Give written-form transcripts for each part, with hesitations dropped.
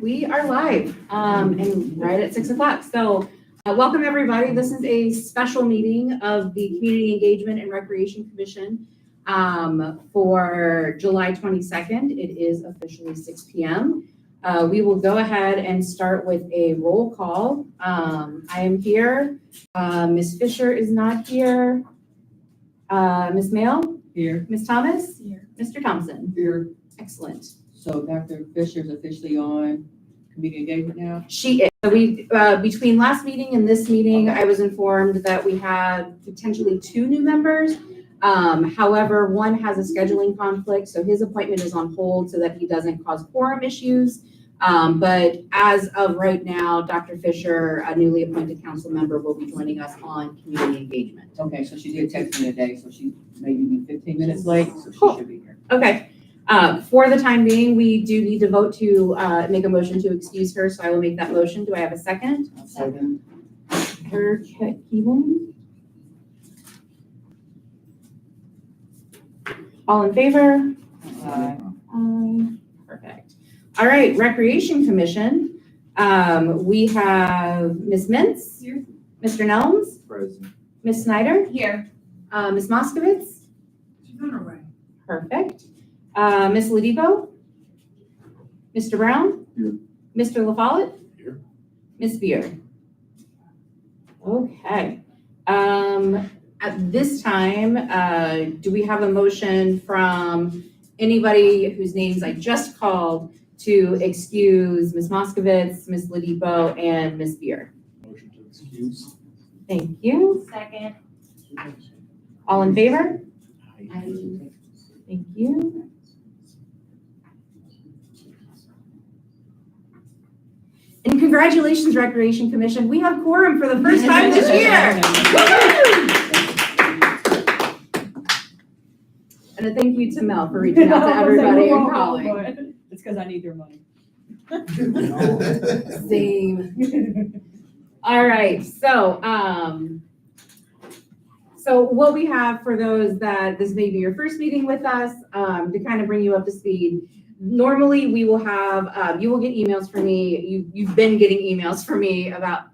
we are live, and right at 6 o'clock. So welcome everybody. This is a special meeting of the Community Engagement and Recreation Commission for July 22nd. It is officially 6 p.m. We will go ahead and start with a roll call. I am here. Ms. Fisher is not here. Ms. Mail? Here. Ms. Thomas? Here. Mr. Thompson? Here. Excellent. So Dr. Fisher's officially on community engagement now? She is. So we, between last meeting and this meeting, I was informed that we had potentially 2 new members. However, one has a scheduling conflict, so his appointment is on hold so that he doesn't cause quorum issues. But as of right now, Dr. Fisher, a newly appointed council member, will be joining us on community engagement. Okay, so she did text me today, so she maybe be 15 minutes late, so she Cool. should be here. Okay. For the time being, we do need to vote to make a motion to excuse her, so I will make that motion. Do I have a second? I'll second. Keevan. All in favor? Aye. Perfect. All right, Recreation Commission. We have Ms. Mintz. Here. Mr. Nelms. Present. Ms. Snyder. Here. Ms. Moskowitz. She's on her way. Perfect. Ms. Ladipo. Mr. Brown. Here. Mr. LaFollette. Here. Ms. Beer. Okay. At this time, do we have a motion from anybody whose names I just called to excuse Ms. Moskowitz, Ms. Ladipo, and Ms. Beer? Motion to excuse. Thank you. Second. All in favor? Aye. Thank you. And congratulations, Recreation Commission. We have quorum for the first time this year. Woo! And a thank you to Mel for reaching out to everybody and calling. It's because I need their money. Same. All right, so what we have for those that this may be your first meeting with us, to kind of bring you up to speed. Normally, we will have, you will get emails from me. You've been getting emails from me about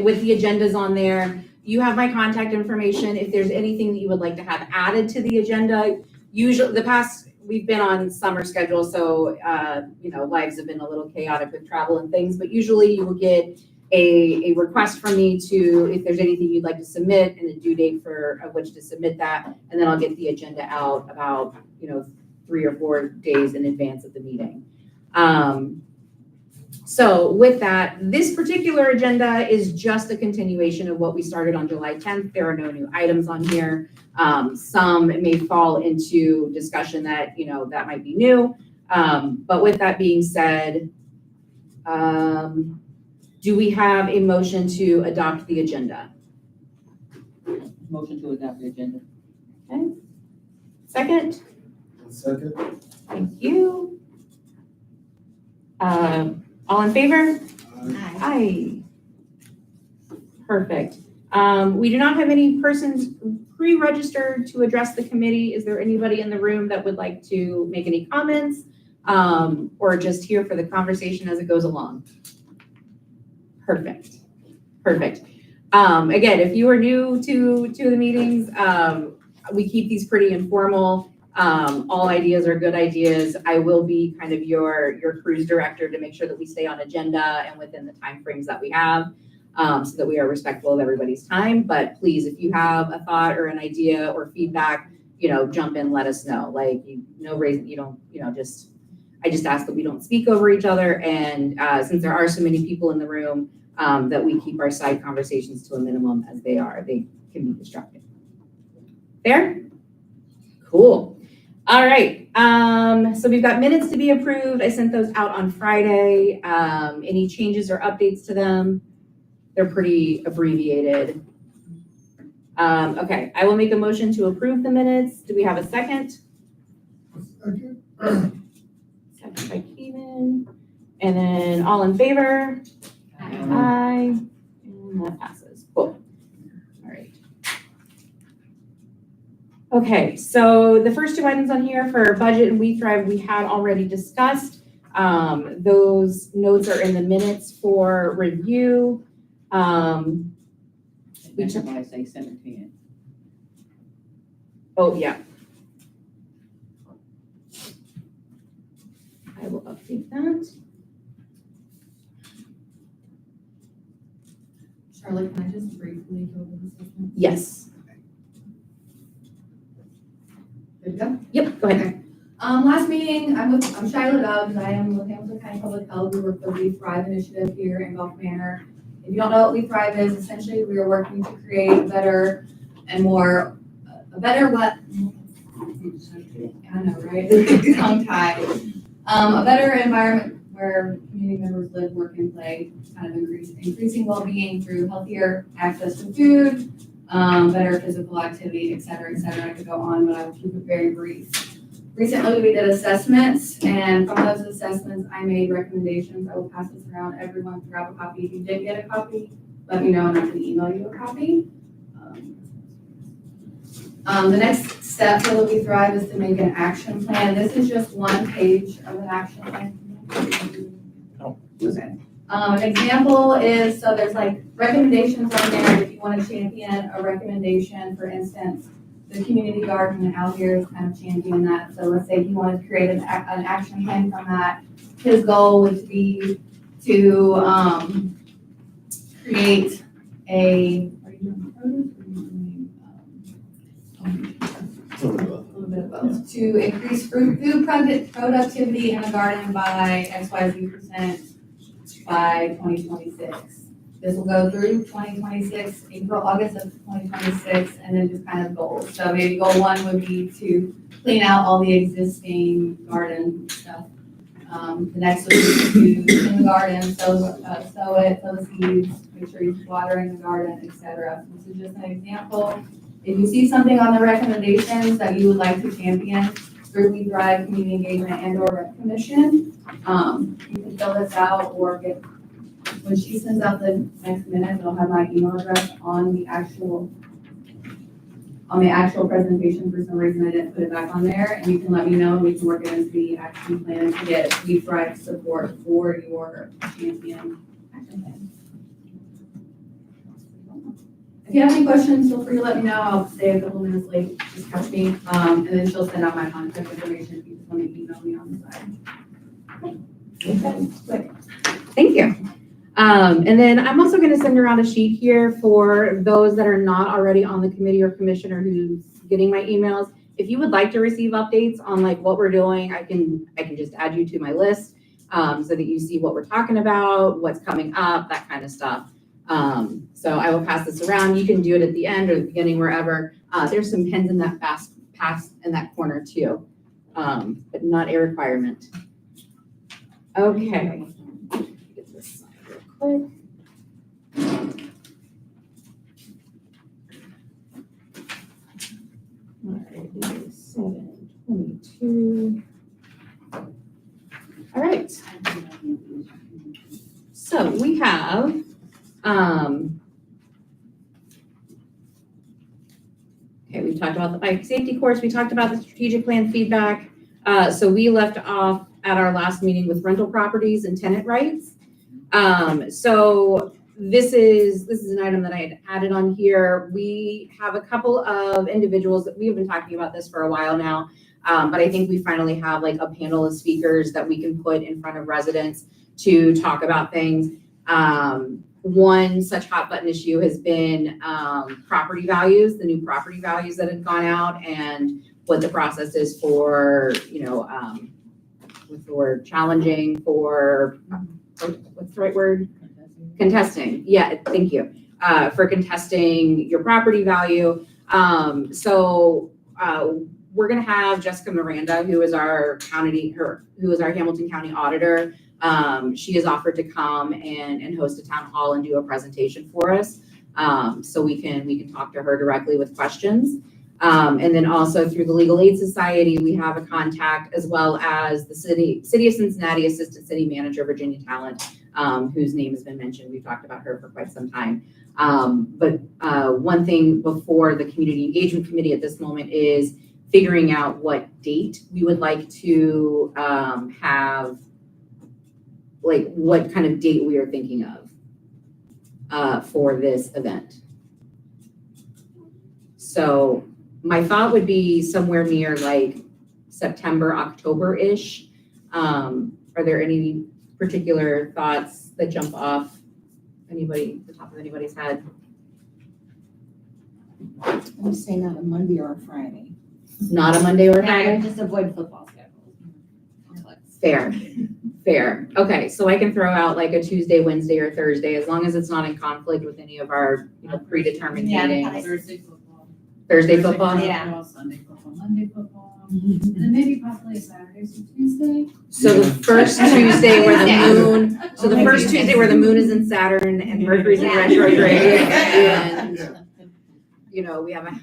with the agendas on there. You have my contact information. If there's anything that you would like to have added to the agenda, usually we've been on summer schedule, so lives have been a little chaotic with travel and things, but usually you will get a request from me to, if there's anything you'd like to submit and a due date of which to submit that, and then I'll get the agenda out about 3 or 4 days in advance of the meeting. So with that, this particular agenda is just a continuation of what we started on July 10th. There are no new items on here. Some may fall into discussion that, that might be new. But with that being said, do we have a motion to adopt the agenda? Motion to adopt the agenda. Okay. Second? Second. Thank you. All in favor? Aye. Perfect. We do not have any persons pre-registered to address the committee. Is there anybody in the room that would like to make any comments or just here for the conversation as it goes along? Perfect. Perfect. Again, if you are new to the meetings, we keep these pretty informal. All ideas are good ideas. I will be kind of your cruise director to make sure that we stay on agenda and within the timeframes that we have, so that we are respectful of everybody's time. But please, if you have a thought or an idea or feedback, jump in, let us know. No reason, I just ask that we don't speak over each other. And since there are so many people in the room, that we keep our side conversations to a minimum as they can be distracting. Fair? Cool. All right, so we've got minutes to be approved. I sent those out on Friday. Any changes or updates to them? They're pretty abbreviated. Okay, I will make a motion to approve the minutes. Do we have a second? Okay. Second by Keevan. And then all in favor? Aye. Aye. And that passes. Cool. All right. Okay, so the first two items on here for budget and We Thrive, we had already discussed. Those notes are in the minutes for review. That's why I say 7:10. Oh, yeah. I will update that. Charlotte, can I just briefly go over this with you? Yes. Good to go? Yep, go ahead. Last meeting, I'm Shyla Dubs, I am with Hamilton County Public Health, we work with the We Thrive initiative here in Gulf Manor. If you don't know what We Thrive is, essentially we are working to create a better what? I know, right? Tongue tied. A better environment where community members live, work, and play, kind of increasing well-being through healthier access to food, better physical activity, et cetera, et cetera. I could go on, but I will keep it very brief. Recently, we did assessments, and from those assessments, I made recommendations. I will pass this around. Everyone can grab a copy. If you did get a copy, let me know, and I can email you a copy. The next step for the We Thrive is to make an action plan. This is just one page of an action plan. Okay. An example is, so there's like recommendations on there if you want to champion a recommendation, for instance, the community garden out here is kind of championing that. So let's say he wanted to create an action plan from that. His goal would be to create a, are you doing produce or are you doing, a little bit of both, to increase food productivity in the garden by XYZ% by 2026. This will go through 2026, August of 2026, and then just kind of goals. So maybe goal one would be to clean out all the existing garden stuff. The next would be to clean the garden, sow the seeds, make sure you're watering the garden, etc. This is just an example. If you see something on the recommendations that you would like to champion through We Thrive Community Engagement and/or Rec Commission, you can fill this out or get, when she sends out the next minute, it'll have my email address on the actual presentation. For some reason, I didn't put it back on there, and you can let me know, and we can work it into the action plan to get We Thrive support for your champion action plan. If you have any questions, feel free to let me know. I'll stay a couple minutes late, just catch me, and then she'll send out my contact information if you just want to email me on the side. Okay. Thank you. And then I'm also going to send around a sheet here for those that are not already on the committee or commissioner who's getting my emails. If you would like to receive updates on like what we're doing, I can just add you to my list so that you see what we're talking about, what's coming up, that kind of stuff. So I will pass this around. You can do it at the end or the beginning, wherever. There's some pens in that pass in that corner too, but not a requirement. Okay. Get this side real quick. All right, 7:22. All right. So we have, okay, we've talked about the bike safety course. We talked about the strategic plan feedback. So we left off at our last meeting with rental properties and tenant rights. So this is an item that I had added on here. We have a couple of individuals that we have been talking about this for a while now, but I think we finally have like a panel of speakers that we can put in front of residents to talk about things. One such hot button issue has been property values, the new property values that have gone out, and what the process is for, what's the word, challenging for, what's the right word? Contesting. Yeah, thank you. For contesting your property value. So we're gonna have Jessica Miranda, who is our Hamilton County auditor. She has offered to come and host a town hall and do a presentation for us. So we can talk to her directly with questions. And then also through the Legal Aid Society, we have a contact, as well as the City of Cincinnati Assistant City Manager, Virginia Talent, whose name has been mentioned. We've talked about her for quite some time. But one thing before the community engagement committee at this moment is figuring out what date we would like to have, like what kind of date we are thinking of for this event. So my thought would be somewhere near like September, October-ish. Are there any particular thoughts that jump off the top of anybody's head? I would say not a Monday or a Friday. Not a Monday or a Yeah, Friday? just avoid football schedules. Fair. Okay, so I can throw out like a Tuesday, Wednesday, or Thursday, as long as it's not in conflict with any of our, predetermined Yeah, meetings. Thursday football. Thursday football? Yeah. Sunday football, Monday football, and maybe possibly Saturday, so Tuesday. So the first Tuesday where the Yeah. moon, so the first Tuesday where the moon is in Saturn and Mercury's in Yeah. retrograde, and, we have a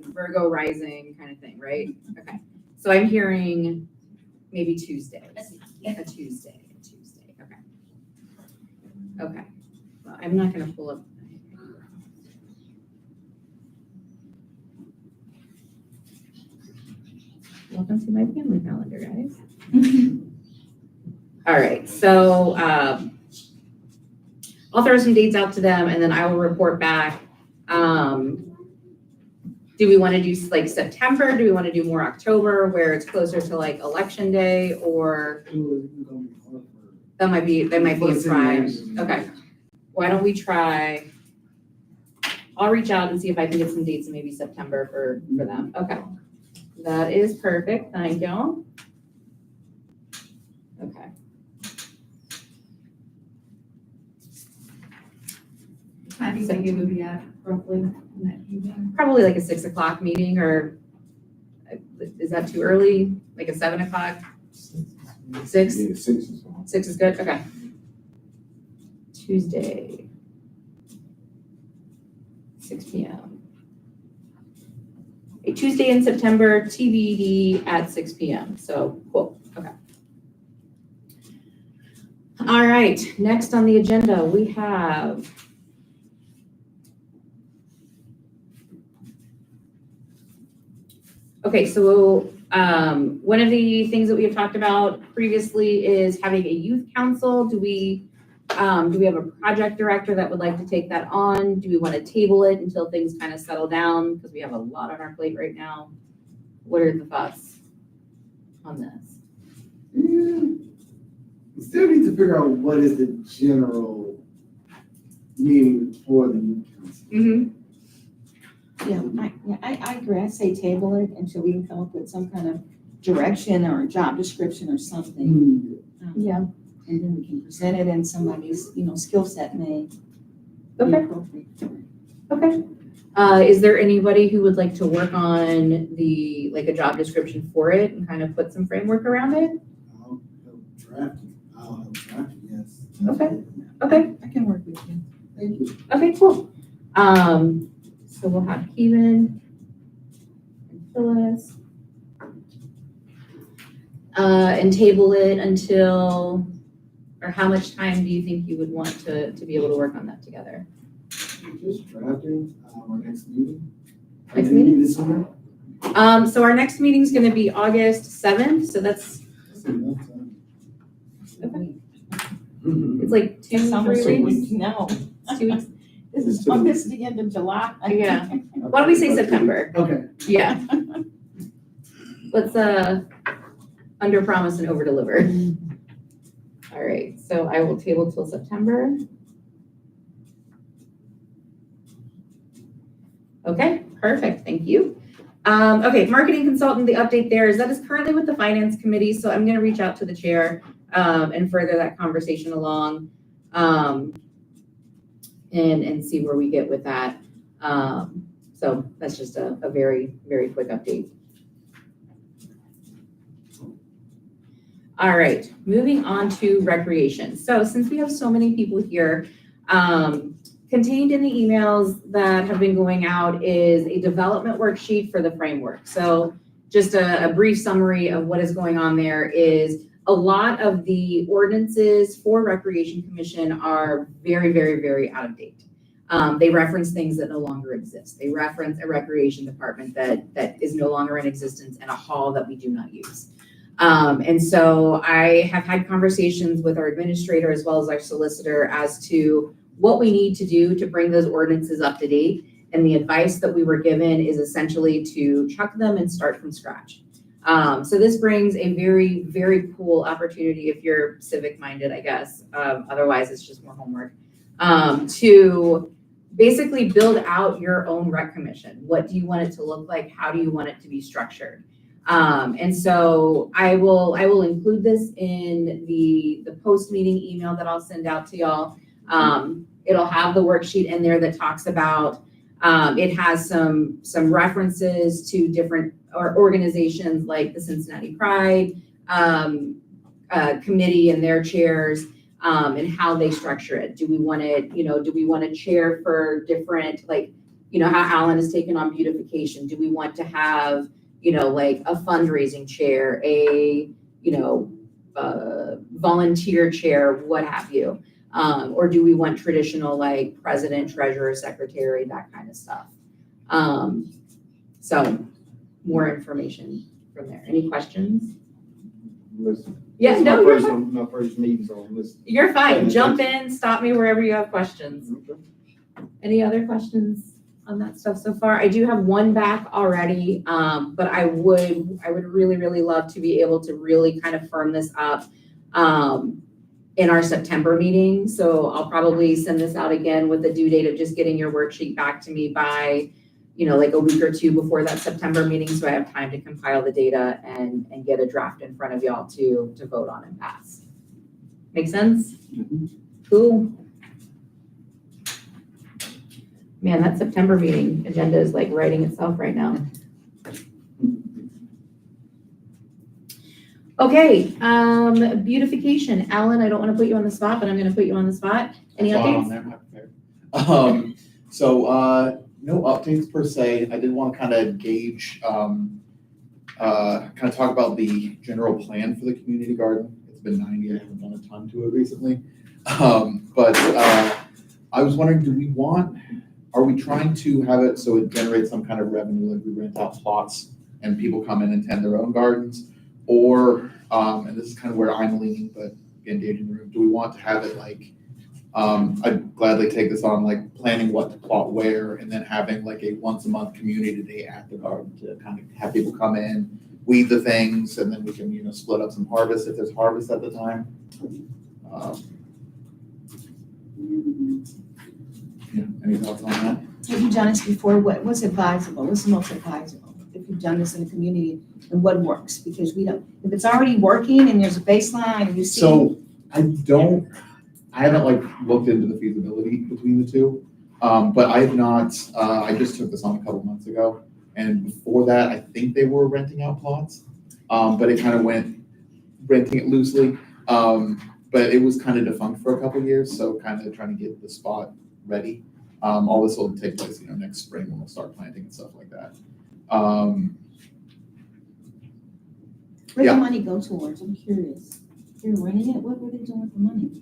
Virgo rising kind of thing, right? Okay, so I'm hearing maybe Tuesdays. A Tuesday, okay. Okay, well, I'm not gonna pull up. Welcome to my family calendar, guys. All right, so I'll throw some dates out to them and then I will report back. Do we want to do like September? Do we want to do more October where it's closer to like election day, or that might be a try. Okay, why don't we try? I'll reach out and see if I can get some dates in maybe September for them. Okay, that is perfect. Thank you. Okay. I do you think it would be at roughly in that evening? Probably like a 6 o'clock meeting, or is that too early? Like a 7 o'clock? 6? Yeah, 6 is fine. 6 is good, okay. Tuesday, 6 p.m. A Tuesday in September, TBD at 6 p.m. So cool, okay. All right, next on the agenda, we have okay, so one of the things that we have talked about previously is having a youth council. Do we have a project director that would like to take that on? Do we want to table it until things kind of settle down? Because we have a lot on our plate right now. What are the thoughts on this? We still need to figure out what is the general meaning for the youth council. Mm-hmm. I agree. I say table it until we can come up with some kind of direction or a job description or something. Yeah. And then we can present it and somebody's, skill set may be Okay. appropriate. Okay. Is there anybody who would like to work on a job description for it and kind of put some framework around it? I'll help draft it. Yes. Okay. Okay. I can work with you. Thank you. Okay, cool. So we'll have Keevan and Phyllis. And table it until, or how much time do you think you would want to be able to work on that together? Just drafting our next meeting. Next meeting? This summer? So our next meeting is gonna be August 7th, so that's, That's enough time. it's like It's 3 almost a weeks? week. No, It's 2 weeks? this is August, the end of July. Yeah. Why don't we say September? Okay. Yeah. Let's, under promise and over deliver. All right, so I will table till September. Okay, perfect, thank you. Okay, marketing consultant, the update there is that is currently with the finance committee, so I'm gonna reach out to the chair and further that conversation along and see where we get with that. So that's just a very, very quick update. All right, moving on to recreation. So since we have so many people here, contained in the emails that have been going out is a development worksheet for the framework. So just a brief summary of what is going on there is a lot of the ordinances for Recreation Commission are very, very, very out of date. They reference things that no longer exist. They reference a recreation department that is no longer in existence and a hall that we do not use. And so I have had conversations with our administrator as well as our solicitor as to what we need to do to bring those ordinances up to date. And the advice that we were given is essentially to chuck them and start from scratch. So this brings a very, very cool opportunity if you're civic minded, I guess. Otherwise, it's just more homework. To basically build out your own rec commission. What do you want it to look like? How do you want it to be structured? And so I will include this in the post meeting email that I'll send out to y'all. It'll have the worksheet in there that talks about, it has some references to different organizations like the Cincinnati Pride Committee and their chairs, and how they structure it. Do we want it, do we want a chair for different, like, how Alan has taken on beautification? Do we want to have, like a fundraising chair, a, volunteer chair, what have you? Or do we want traditional like president, treasurer, secretary, that kind of stuff? So more information from there. Any questions? Listen. Yeah, This is no, my you're first fine. My first meeting, so listen. You're fine. Jump in, stop me wherever you have questions. Any other questions on that stuff so far? I do have one back already, but I would really, really love to be able to really kind of firm this up in our September meeting. So I'll probably send this out again with the due date of just getting your worksheet back to me by, like a week or two before that September meeting. So I have time to compile the data and get a draft in front of y'all to vote on and pass. Make sense? Cool. Man, that September meeting agenda is like writing itself right now. Okay, beautification. Alan, I don't want to put you on the spot, but I'm going to put you on the spot. Any updates? No updates per se. I did want to kind of gauge, kind of talk about the general plan for the community garden. It's been 90, I haven't done a ton to it recently. But I was wondering, are we trying to have it so it generates some kind of revenue, like we rent out plots and people come in and tend their own gardens? Or, and this is kind of where I'm leaning, but engaging the room, do we want to have it like, I'd gladly take this on, like planning what to plot where, and then having like a once a month community day at the garden to kind of have people come in, weed the things, and then we can, split up some harvest if there's harvest at the time. Any thoughts on that? Have you done this before? What's advisable? What's the most advisable? If you've done this in the community, and what works? Because if it's already working and there's a baseline and you see. So I haven't like looked into the feasibility between the two, but I have not, I just took this on a couple months ago. And before that, I think they were renting out plots, but it kind of went renting it loosely. But it was kind of defunct for a couple of years. So kind of trying to get the spot ready. All this will take place, next spring when we'll start planting and stuff like that. Where the money go towards? I'm curious. You're renting it, what were they doing with the money?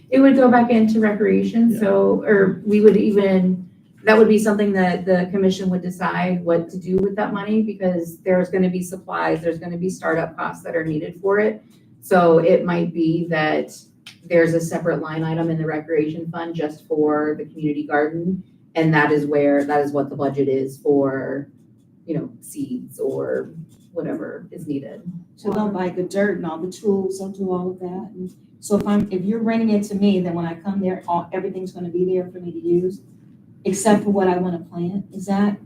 It would go back into recreation, Yeah. or we would that would be something that the commission would decide what to do with that money, because there's gonna be supplies, there's gonna be startup costs that are needed for it. So it might be that there's a separate line item in the recreation fund just for the community garden, and that is what the budget is for, seeds or whatever is needed. So they'll buy the dirt and all the tools, they'll do all of that. And so if you're renting it to me, then when I come there, everything's gonna be there for me to use, except for what I wanna plant. Is that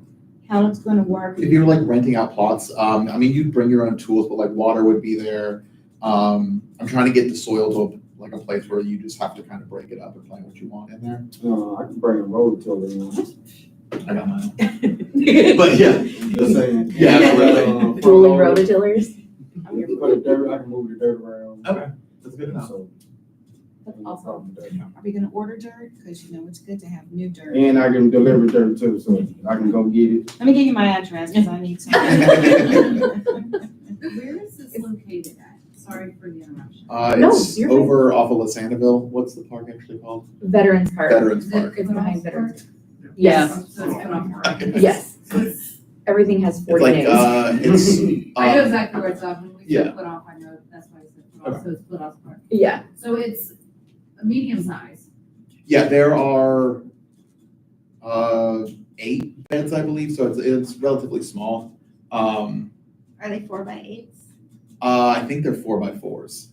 how it's gonna work? If you're like renting out plots, you'd bring your own tools, but like water would be there. I'm trying to get the soil to like a place where you just have to kind of break it up and plant what you want in there. I can bring a rototiller in. I got mine. But yeah, Just saying. Yeah, absolutely. Rolling rototillers. I can move the dirt around. Okay, that's good enough. So, That's awesome. Are we gonna order dirt? Because it's good to have new dirt. And I can deliver dirt too, so I can go get it. Let me give you my address, because I need some. Where is this located at? sorry for the interruption. No, It's you're fine. over off of Lasandaville. What's the park actually called? Veterans Park. Veterans Park. It's behind Veterans. Yeah. Yes, So it's coming from. yes. Everything has It's 40 like, days. it's, I know exactly where it's at, when we yeah. said put off, I know, that's why I said put off, so it's put off park. Yeah, So it's a medium size. yeah, there are, 8 beds, I believe, so it's relatively small. Are they 4x8s? I think they're 4x4s.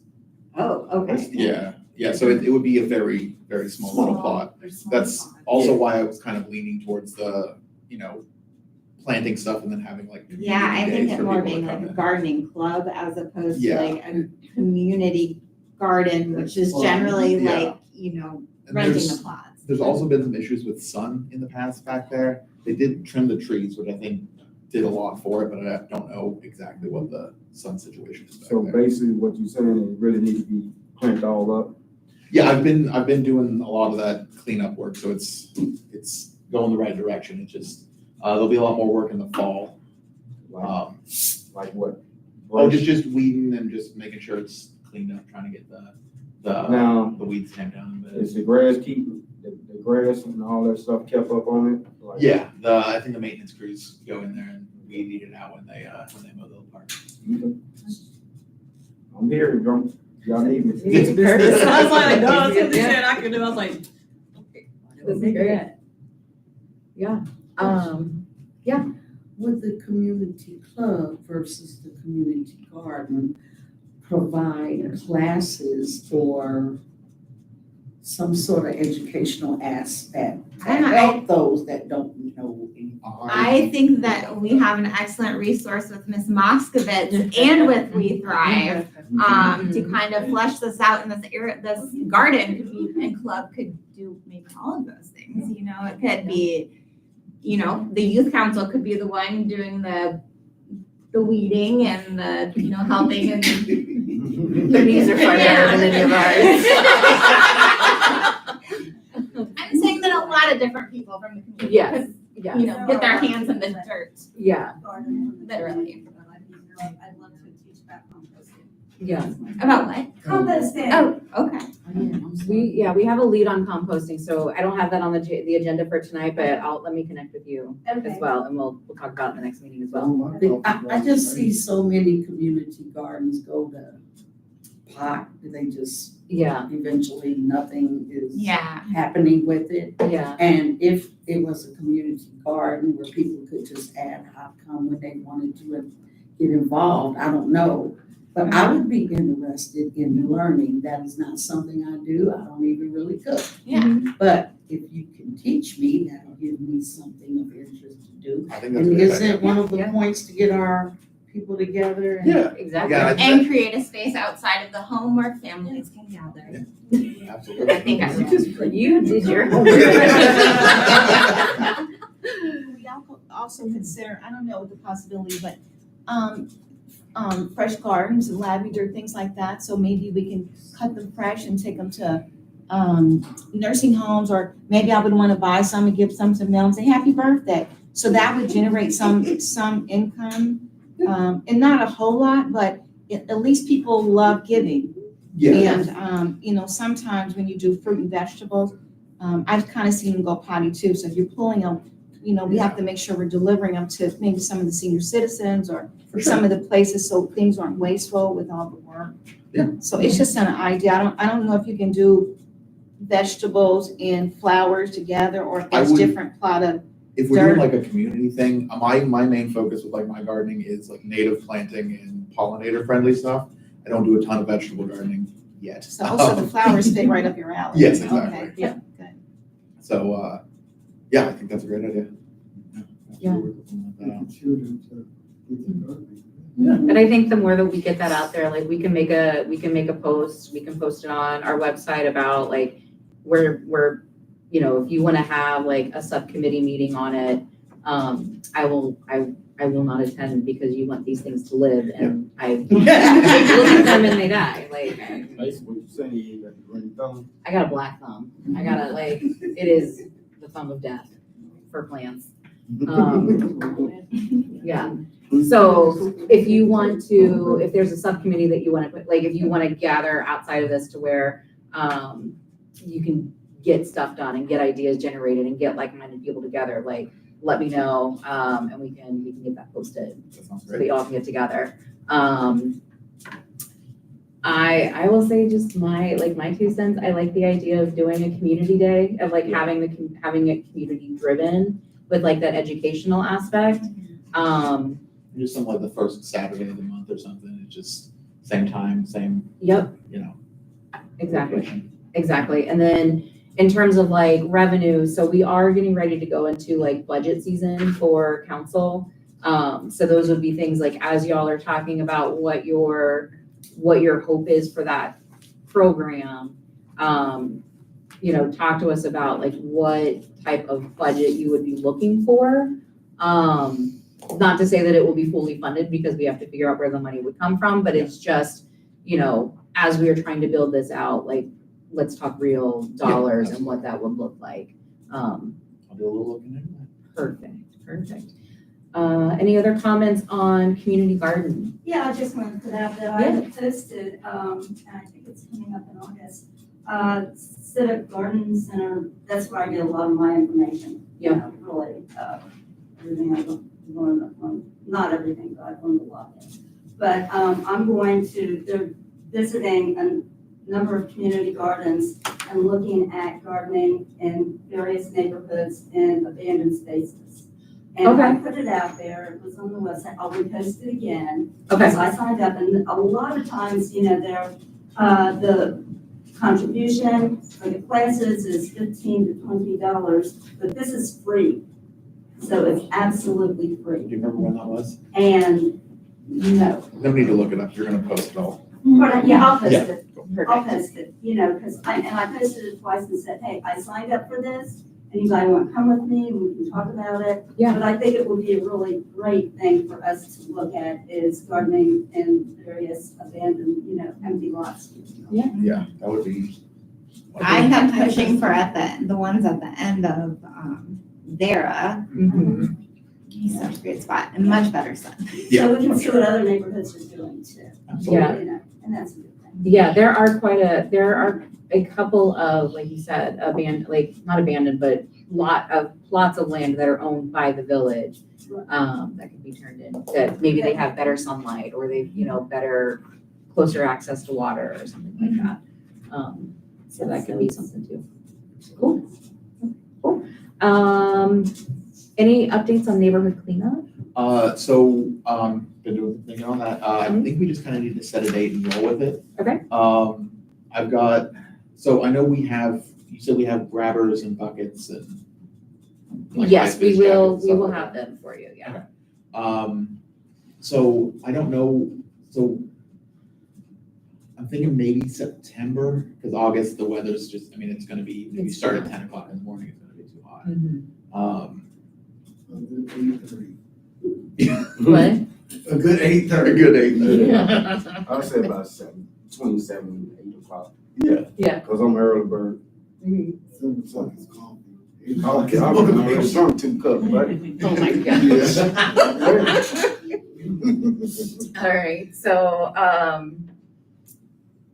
Oh, okay. Yeah, so it would be a very, very small little plot. They're small That's size. also why I was kind of leaning towards the, planting stuff and then having like. Yeah, I community think days it for more people to being come like a in. gardening club as opposed to Yeah. like a community garden, which is generally Yeah. like, And renting there's- the plots. There's also been some issues with sun in the past back there. They did trim the trees, which I think did a lot for it, but I don't know exactly what the sun situation is back So there. basically, what you're saying is it really need to be cleaned all up. Yeah, I've been doing a lot of that cleanup work, so it's going the right direction. It's just, there'll be a lot more work in the fall. Like, like what? Just weeding and just making sure it's cleaned up, trying to get Now, the weeds tamed down a bit. is the grass the grass and all that stuff kept up on it? Like- Yeah, I think the maintenance crews go in there and weed it out when they mow the park. Okay. I'm here, y'all need me. Perfect. I was like, no, Yeah. something said I could do, I was like. This is great. Yeah, Would the community club versus the community garden provide classes or some sort of educational aspect to I don't know, help those that don't know anything? I think that we have an excellent resource with Ms. Moskovich and with We Thrive, to kind of flesh this out in this area, this garden could be, and club could do maybe all of those things, it could be, the youth council could be the one doing the weeding and the, helping and. their knees are farther than any of ours. I'm saying that a lot of different people from the community Yes, could, yeah, get their hands in the dirt, yeah, literally. I'd love to teach about composting. yeah. About what? Composting. Oh, okay. We have a lead on composting, so I don't have that on the agenda for tonight, but let me connect with you as well, and we'll talk about it in the next meeting as well. I just see so many community gardens go to pot, they just, Yeah, eventually nothing is Yeah. happening with it. yeah, And if it was a community garden where people could just ad hoc come when they wanted to and get involved, I don't know. But I would be interested in learning. That is not something I do. I don't even really cook. Yeah. But if you can teach me, that'll give me something of interest to do. I think that's a And good isn't idea. it one of the Yeah. points to get our people together? And Yeah, exactly. yeah, And create a space outside of the home where families can gather. absolutely. I think I will. You did your homework. We also consider, I don't know the possibility, but, fresh gardens and lavender, things like that. So maybe we can cut them fresh and take them to, nursing homes, or maybe I would want to buy some and give some to them and say, happy birthday. So that would generate some income, and not a whole lot, but at least people love giving. Yeah, And, sometimes when you do fruit and vegetables, I've kind of seen them go potty too. So if you're pulling them, we have to make sure we're delivering them to maybe some of the senior citizens or for sure. some of the places so things aren't wasteful with all the work. Yeah. So it's just an idea. I don't know if you can do vegetables and flowers together or if I it's would- different plot of, If we're doing dirt. like a community thing, my main focus with like my gardening is like native planting and pollinator friendly stuff. I don't do a ton of vegetable gardening yet. so also the flowers fit right up your alley. Yes, exactly. Okay, yeah, good. So, yeah, I think that's a great idea. Yeah. Get the children to get the gardening. And I think the more that we get that out there, like we can make a post, we can post it on our website about like where if you want to have like a subcommittee meeting on it, I will not attend because you want these things to live and I look at them and they die. Like Basically, what you're saying is you got the green thumb. I got a black thumb. I got it is the thumb of death for plants. Yeah. So if you want to, if there's a subcommittee that you want to put, like, if you want to gather outside of this to where, you can get stuff done and get ideas generated and get like-minded people together, like, let me know, and we can get that posted. That sounds So that great. y'all can get together. I will say just my 2 cents, I like the idea of doing a community day, of like having it community driven with like that educational aspect. Just something like the first Saturday of the month or something, it's just same time, same, Yep, you know. exactly. location. Exactly. And then in terms of like revenue, so we are getting ready to go into like budget season for council. So those would be things like, as y'all are talking about what your hope is for that program, talk to us about like what type of budget you would be looking for. Not to say that it will be fully funded, because we have to figure out where the money would come from, but it's just, as we are trying to build this out, like, let's talk real dollars and what that would look like. I'll do a little looking into that. Perfect. Any other comments on community garden? Yeah, I just wanted to put out that I posted, and I think it's coming up in August, Civic Garden Center, that's where I get a lot of my information. Yeah. Really, everything I've learned, not everything, but I've learned a lot. But they're visiting a number of community gardens and looking at gardening in various neighborhoods and abandoned spaces. And I put it out there, it was on the website, I'll repost it again. Okay. So I signed up, and a lot of times, the contribution for the classes is $15 to $20, but this is free. So it's absolutely Do free. you remember when that was? And no, No need to look it up, you're gonna post it all. but yeah, I'll post Yeah. it. I'll post it, because I posted it twice and said, hey, I signed up for this, and you guys want to come with me, and we can talk about it. Yeah. But I think it would be a really great thing for us to look at is gardening in various abandoned, empty lots. Yeah, that would be. I am pushing for the ones at the end of, Vera. Mhm. He's such a great spot and much better sun. Yeah, So we can I'm see sure. what other neighborhoods are doing too. Absolutely. Yeah. And that's a good thing. Yeah, there are a couple of, like you said, not abandoned, but lots of land that are owned by the village, that could be turned in, that maybe they have better sunlight, or they've, better, closer access to water or something like that. So that could be something too. Cool. Any updates on neighborhood cleanup? Been thinking on that, I think we just kind of need to set a date and roll with it. Okay. I know you said we have grabbers and buckets and. like, Yes, we ice-based will, jackets, we stuff will like have that. them for you, yeah. I don't know, I'm thinking maybe September, because August, the weather's just, it's gonna be, if you It's start at hot. 10 o'clock in the morning, it's gonna be too hot. What? A good 8:30. A good 8:30. I'll say about 7, 8 o'clock. Yeah. Cause I'm early bird. 7 o'clock is coffee. I'm already drunk 2 cups, buddy. Oh my gosh. All right, so,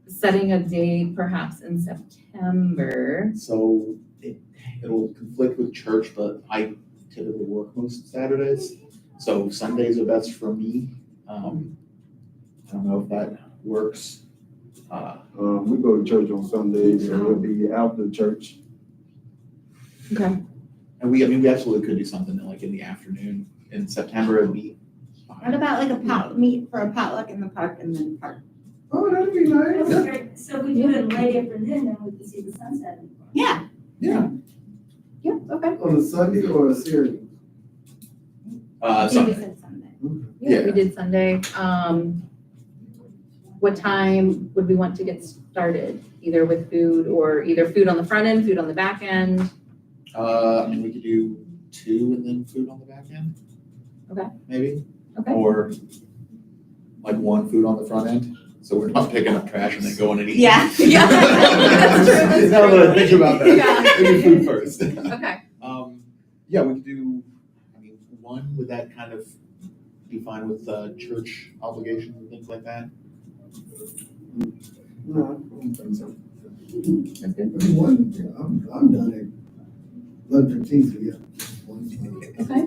setting a date perhaps in September. So it'll conflict with church, but I typically work most Saturdays. So Sundays are best for me. I don't know if that works. We go to church on Sundays, so we'll be after church. Okay. And we absolutely could do something like in the afternoon. In September, it'd be What fine. about like a meet for a potluck in the park and then park? Oh, that'd be nice. That's great. So we do it late afternoon, then we can see the sunset. Yeah. Yeah. Yeah, okay. On a Sunday or a Saturday? I think we Sunday. said Sunday. Yeah, we did Sunday. What time would we want to get started? Either with food, or either food on the front end, food on the back end? We could do 2 and then food on the back end. Okay. Maybe. Okay. Or like 1 food on the front end, so we're not picking up trash and then going and eating. Yeah. Yeah, that's true, that's Now that I true. think about that, Yeah. maybe food first. Okay. Yeah, we could do, 1, would that kind of be fine with, church obligations and things like that? No, I don't think so. That's good. I'm done at 11:15, so yeah. One's fine. Okay.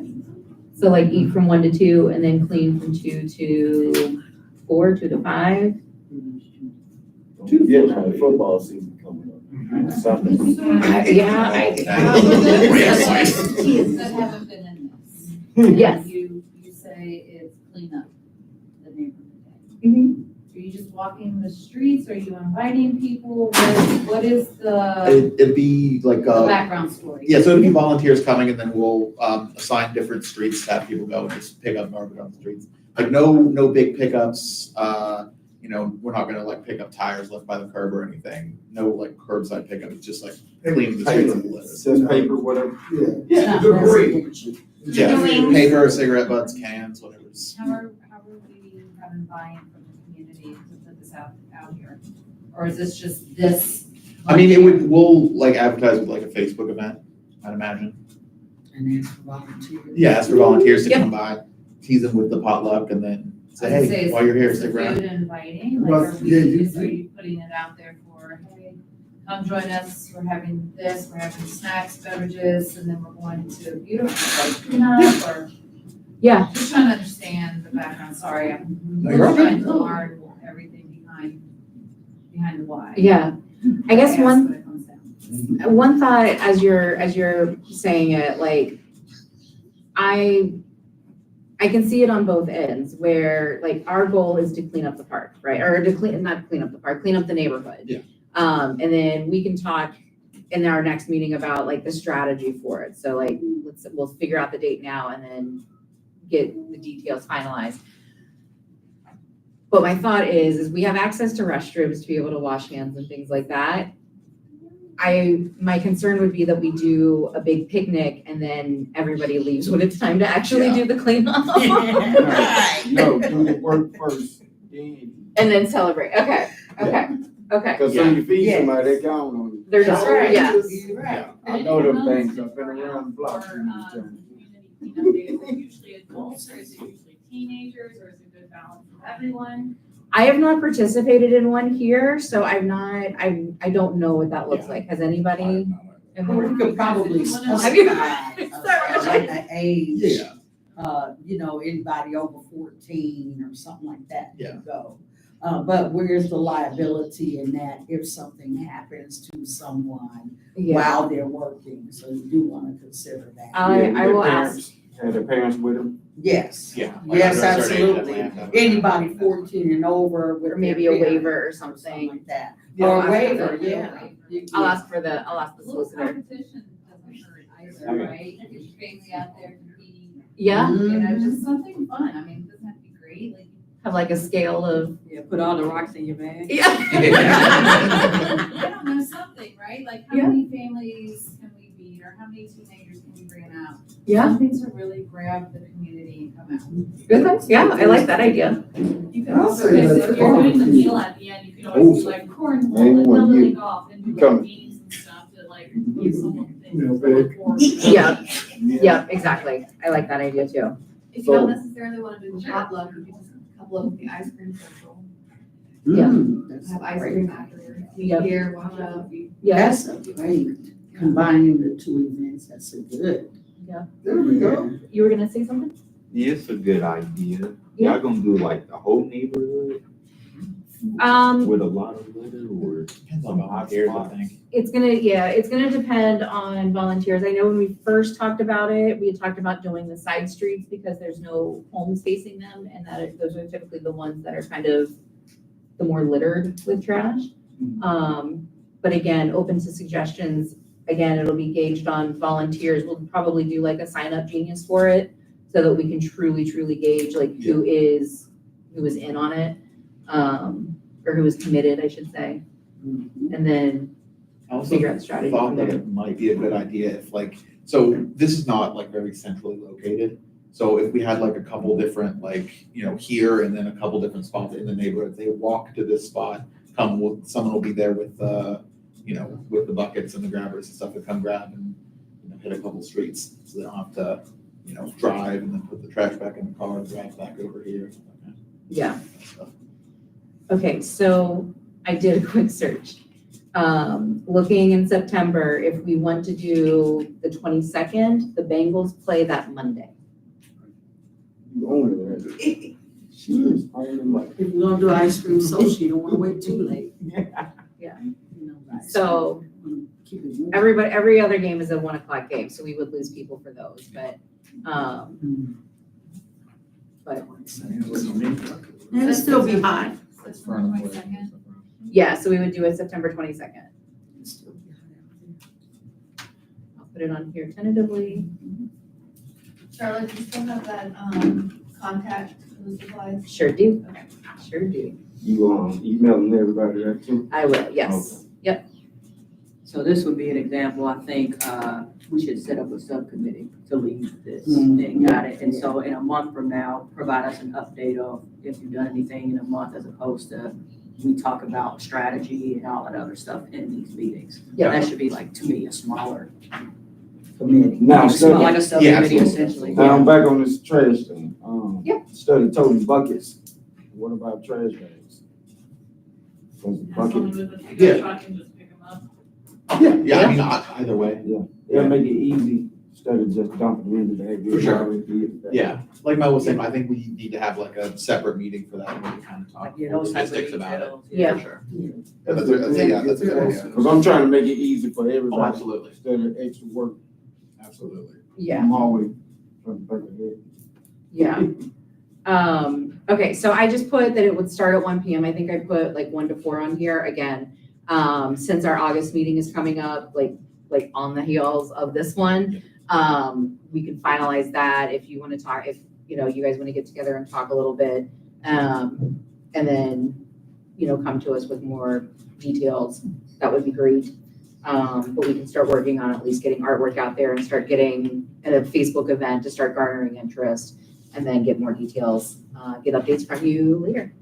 So like eat from 1 to 2 and then clean from 2 to 4, 2 to 5? Yeah, like football season coming up. Sunday. Yeah, Kids that haven't been in this. Yes. You say it's clean up the neighborhood day. Mhm. Are you just walking the streets? Are you inviting people? What is the It'd be like, background story? yeah, so it'd be volunteers coming and then we'll, assign different streets to have people go and just pick up garbage on the streets. Like no big pickups, you know, we're not gonna like pick up tires left by the curb or anything. No like curbside pickup, it's just like cleaning the streets of the litter. Says paper, whatever. Yeah, Not residential. yeah, Doing- paper, cigarette butts, cans, whatever's. How are we having buy-in from the community to put this out here? Or is this just this? I mean, we'll like advertise with like a Facebook event, I'd imagine. And ask for volunteers. Yeah, ask for volunteers to Yep. come by, tease them with the potluck and then say, I would say, hey, is while you're here, is the stick around. food inviting, like, Well, are yeah, are you putting it out there for, hey, come join us, we're having this, we're having snacks, beverages, and then we're going to beautiful, like, clean up, or? Yeah. Just trying to understand the background, sorry, I'm No, you're all trying to learn everything behind the why. Yeah. I guess Ask one what it comes down to. One thought as you're saying it, like, I can see it on both ends where like our goal is to clean up the park, right? Or to not clean up the park, clean up the neighborhood. Yeah. And then we can talk in our next meeting about like the strategy for it. So like, we'll figure out the date now and then get the details finalized. But my thought is we have access to restrooms to be able to wash hands and things like that. My concern would be that we do a big picnic and then everybody leaves when it's time to actually do the cleanup. No, do the work first, then. And then celebrate. Okay. Cause when you feed somebody, they count on you. They're just, Right. yeah. Yeah, I know them things, I've been around the block. Or, community cleanup days, are usually adults, or is it usually teenagers, or is it a good balance of everyone? I have not participated in one here, so I don't know what that looks like. Has anybody? Well, we could probably Have you- specify like an age, Yeah. anybody over 14 or something like that Yeah. can go. But where's the liability in that if something happens to someone Yeah. while they're working? So you do want to consider that. I will ask. Had their parents with them. Yes. Yeah. Yes, Like, under a certain age, absolutely. definitely have to have- Anybody 14 and over with Or maybe a their parent waiver or Something something. like that. Yeah, Or I'll a ask waiver, for the- yeah. I'll ask the A little solicitor. competition doesn't hurt either, right? Get your family out there to be, Yeah. you know, just something fun. I mean, it doesn't have to be great, like. Have like a scale of. Yeah, put all the rocks in your bag. Yeah. I don't know, something, right? Like, how Yeah. many families can we beat, or how many teenagers can we bring out? Yeah. Something to really grab the community and come out. Good. Yeah, I like that idea. You can I'll also, say if that's you're doing the fun. meal at the end, you can always do like cornhole and Ain't one little you. league golf and do Come. like games and stuff to like give someone things. You know, to look big. forward to. Yeah. Yeah, exactly. I like that idea too. If you don't necessarily wanna do the potluck, you can just couple up with the ice cream social. Yeah. That's Have ice great. cream after, you Yep. here, walk up. Yes. That's a great, combining the two events, that's a good. There we go. You were gonna say something? Yeah, it's a good idea. Yeah. Y'all gonna do like the whole neighborhood with a lot of litter or Depends on some volunteers, I spots? think. It's gonna depend on volunteers. I know when we first talked about it, we had talked about doing the side streets because there's no homes facing them and those are typically the ones that are kind of the more littered with trash. But again, open to suggestions. Again, it'll be gauged on volunteers. We'll probably do like a sign up genius for it so that we can truly gauge like who is in on it. Or who is committed, I should say. And then I also figure out the strategy thought from that there. it might be a good idea if like, so this is not like very centrally located. So if we had like a couple different like, here and then a couple different spots in the neighborhood, they walk to this spot, someone will be there with with the buckets and the grabbers and stuff to come grab and hit a couple streets. So they don't have to drive and then put the trash back in the car and drive back over here. Yeah. Okay, so I did a quick search. Looking in September, if we want to do the 22nd, the Bengals play that Monday. You own it, right? She is owning like. If we're gonna do ice cream social, you don't wanna wait too late. Yeah. You know, ice So cream, keep it warm. every other game is a 1 o'clock game, so we would lose people for those, but. It'll still be hot. September 22nd. Yeah, so we would do it September 22nd. It'll still be hot out I'll put it on here tentatively. Charlotte, do you still have that, contact for the supplies? Sure do, Okay. sure do. You emailing everybody that too? I will, yes. So this would be an example, I think, we should set up a subcommittee to lead this Mhm. thing, got it? And so in a month from now, provide us an update of if you've done anything in a month as opposed to we talk about strategy and all that other stuff in these meetings. Yeah. That should be like, to me, a smaller committee. Now, Like a subcommittee absolutely. essentially. Now I'm back on this trash thing. Yeah. Study toting buckets. What about trash bags? Cause the Have bucket, someone with a Yeah. pickup truck and just pick them up. Yeah, I mean, either way. it'll make it easy instead of just dumping it in the bag. For sure. Already did it. Yeah, like Mel was saying, I think we need to have like a separate meeting for that, where we kind of talk Like, yeah, those types of logistics about it. details. Yeah. For sure. Yeah, that's a good idea. Cause I'm trying to make it easy for Oh, everybody absolutely, instead of extra work. absolutely. Yeah. I'm always trying to think ahead. Yeah. Okay, so I just put that it would start at 1 PM. I think I put like 1 to 4 on here again. Since our August meeting is coming up, like on the heels of this one, we can finalize that if you want to talk, if, you guys want to get together and talk a little bit. And then, come to us with more details. That would be great. But we can start working on at least getting artwork out there and start getting a Facebook event to start garnering interest, and then get more details, get updates from you later.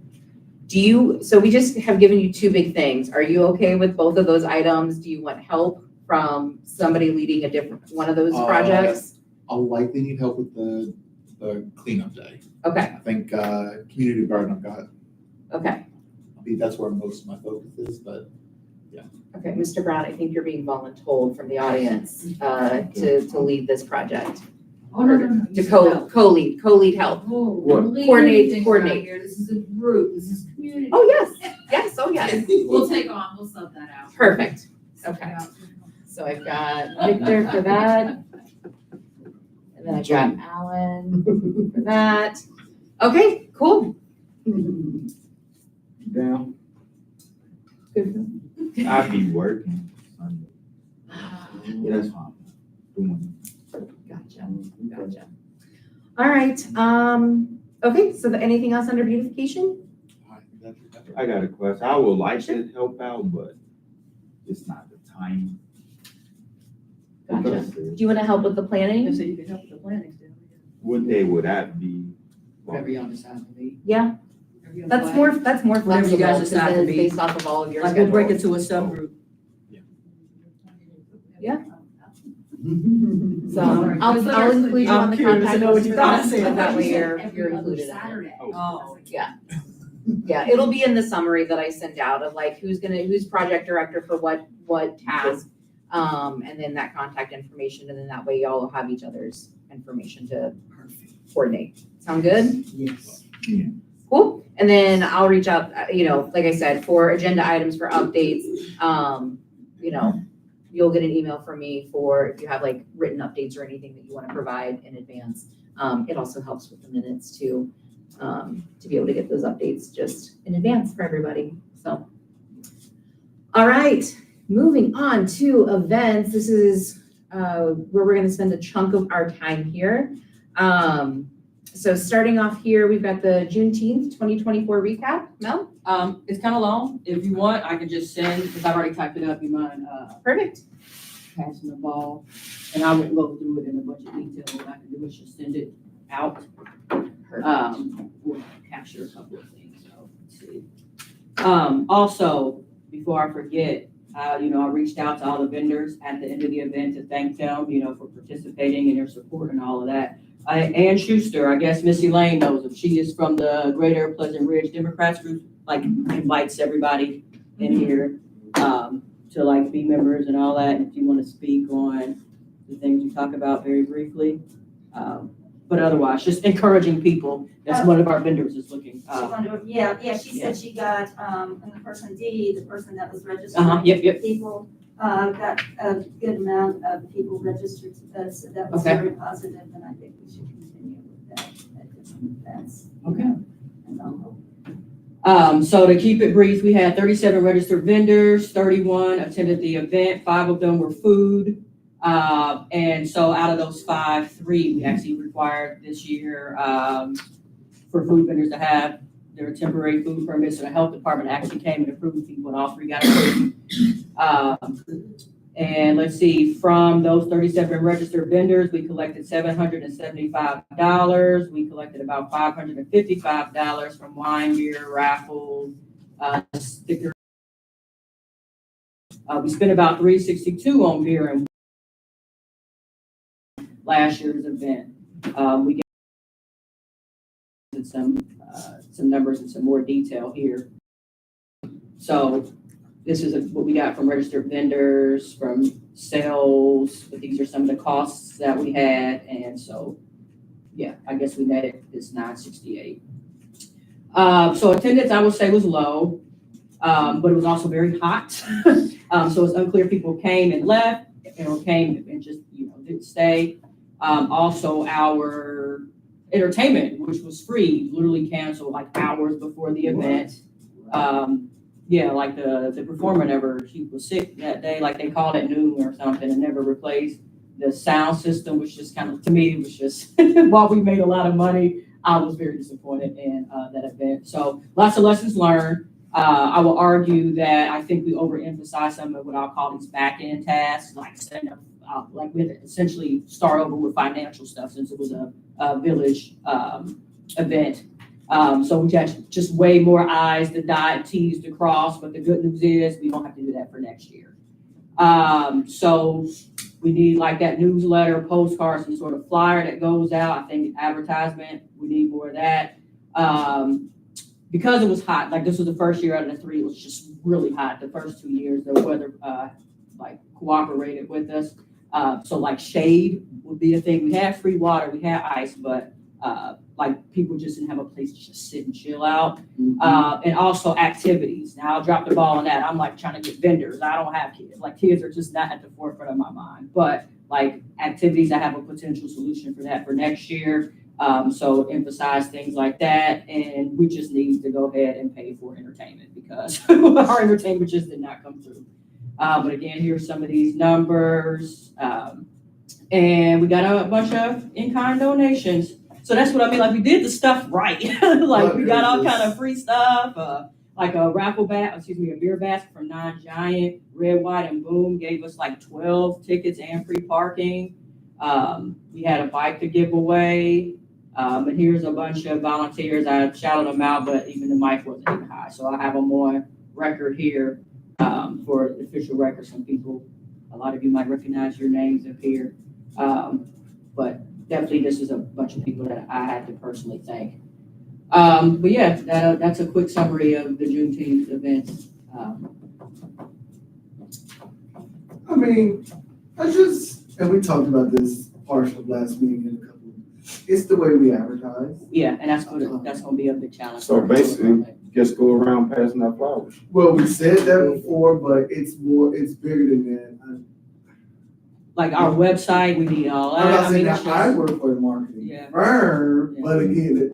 So we just have given you 2 big things. Are you okay with both of those items? Do you want help from somebody leading a different, one of those projects? I'll likely need help with the cleanup day. Okay, I think, community garden I've got, okay, that's where most of my focus is, but okay. Mr. Brown, I think you're being voluntold from the audience, to lead this project. Oh, no. To co-lead help. Coordinate. Here, this is a group, this is community. Oh, yes, oh, yes. We'll take on, we'll sub that out. Perfect, okay. So I've got Victor for that. And then I've got Alan for that. Okay, cool. Down. Good. I'll be working Sunday. Yeah, that's fine. Doing. Gotcha. All right, okay, so anything else under beautification? I got a question. I would like to help out, but it's not the time. Gotcha. Do you want to help with the planning? So you can help with the planning still. What day would that be? Whatever y'all decide to be. Yeah, Whatever y'all that's decide. more Whatever you flexible, guys because decide to then it's be. based off of all of your Like we'll break it schedules. to a subgroup. So I'll include you on the curious to contact know what list you for thought I that, said. so that way you're Every other included in it. Saturday. Oh. Yeah, it'll be in the summary that I send out of like who's project director for what task. And then that contact information, and then that way y'all will have each other's information to coordinate. Sound good? Yes. Cool. And then I'll reach out, like I said, for agenda items for updates, you'll get an email from me for if you have like written updates or anything that you want to provide in advance. It also helps with the minutes too, to be able to get those updates just in advance for everybody. So, all right, moving on to events. This is where we're going to spend a chunk of our time here. So starting off here, we've got the Juneteenth 2024 recap. Mel? It's kind of long. If you want, I could just send, because I've already typed it up, you mind, Perfect. passing the ball? And I won't go through it in a bunch of detail. What I can do is just send it out. We'll capture a couple of things, so let's see. Also, before I forget, I reached out to all the vendors at the end of the event to thank them, for participating and their support and all of that. Ann Schuster, I guess Missy Lane knows him. She is from the Greater Pleasant Ridge Democrats group, like invites everybody in here, to like be members and all that. If you want to speak on the things we talk about very briefly. But otherwise, just encouraging people. That's one of our vendors is looking. She said she got, and the person D, the person that was registered. Yep. People, got a good amount of people registered to this, so that was Okay. very positive, and I think we should continue with that at different events. Okay. And I'll hope. So to keep it brief, we had 37 registered vendors, 31 attended the event, 5 of them were food. And so out of those 5, 3 we actually required this year, for food vendors to have their temporary food permits. So the health department actually came and approved people, and all 3 got approved. And let's see, from those 37 registered vendors, we collected $775. We collected about $555 from wine, beer, raffle, stickers. We spent about $362 on beer and last year's event. We get some numbers and some more detail here. So this is what we got from registered vendors, from sales, but these are some of the costs that we had. And so, yeah, I guess we netted this $968. So attendance, I would say, was low, but it was also very hot. So it's unclear if people came and left, or came and just, didn't stay. Also, our entertainment, which was free, literally canceled like hours before the event. Like the performer he was sick that day, like they called at noon or something and never replaced. The sound system was just kind of, to me, it was just, while we made a lot of money, I was very disappointed in that event. So lots of lessons learned. I will argue that I think we overemphasize some of what I'll call these back-end tasks, like setting up, like we had to essentially start over with financial stuff since it was a village event. So we had just way more I's to dot, T's to cross, but the good news is we don't have to do that for next year. So we need like that newsletter, postcard, some sort of flyer that goes out. I think advertisement, we need more of that. Because it was hot, like this was the first year out of the 3, it was just really hot. The first 2 years, the weather cooperated with us. So like shade would be a thing. We had free water, we had ice, but people just didn't have a place to just sit and chill out. And also activities. Now I'll drop the ball on that. I'm like trying to get vendors. I don't have kids. Like kids are just not at the forefront of my mind. But like activities, I have a potential solution for that for next year. So emphasize things like that. And we just need to go ahead and pay for entertainment because our entertainment just did not come through. But again, here's some of these numbers. And we got a bunch of in-kind donations. So that's what I mean. Like we did the stuff right. Like we got all kind of free stuff. Like a beer basket from Non-Giant, Red, White, and Boom gave us like 12 tickets and free parking. We had a bike to give away. And here's a bunch of volunteers. I shouted them out, but even the mic wasn't even high. So I have them on record here for the official record. Some people, a lot of you might recognize your names up here. But definitely this is a bunch of people that I had to personally thank. But yeah, that's a quick summary of the Juneteenth event. And we talked about this partial last meeting in a couple. It's the way we advertise. Yeah, and that's gonna be a big challenge. So basically, just go around passing out flowers. Well, we said that before, but it's bigger than that. Like our website, we need all that. I work for the marketing firm, but again,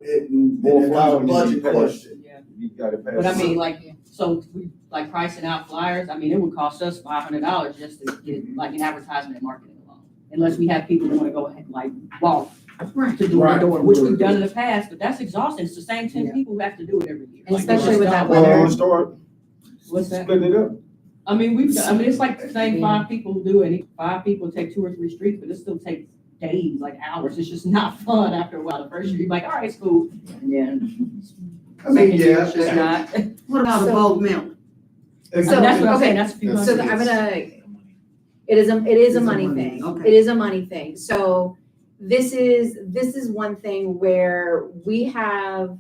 More flowers. budget question. Yeah. You gotta pass. But I mean, so we like pricing out flyers. I mean, it would cost us $500 just to get like an advertisement and marketing alone. Unless we have people who want to go ahead and like walk to door to door, which we've done in the past, but that's exhausting. It's the same 10 people who have to do it every year. And especially with that Well, weather. What's that? Split it up. I mean, it's like the same 5 people who do it. 5 people take 2 or 3 streets, but it still takes days, like hours. It's just not fun after a while. The first year, you're like, all right, it's cool. And then, it's just not. What about a bulk milk? That's what I'm saying. That's a few hundred. It is a money thing. Okay. It is a money thing. So this is one thing where we have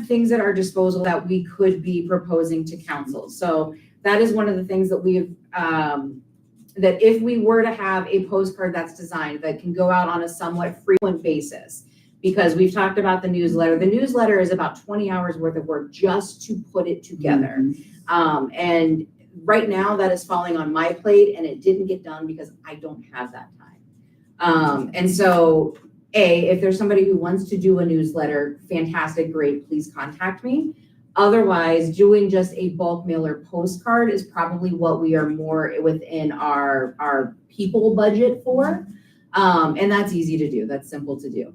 things at our disposal that we could be proposing to council. So that is one of the things that we've, that if we were to have a postcard that's designed that can go out on a somewhat frequent basis, because we've talked about the newsletter. The newsletter is about 20 hours worth of work just to put it together. And right now that is falling on my plate and it didn't get done because I don't have that time. And so if there's somebody who wants to do a newsletter, fantastic, great, please contact me. Otherwise, doing just a bulk mailer postcard is probably what we are more within our people budget for. And that's easy to do, that's simple to do.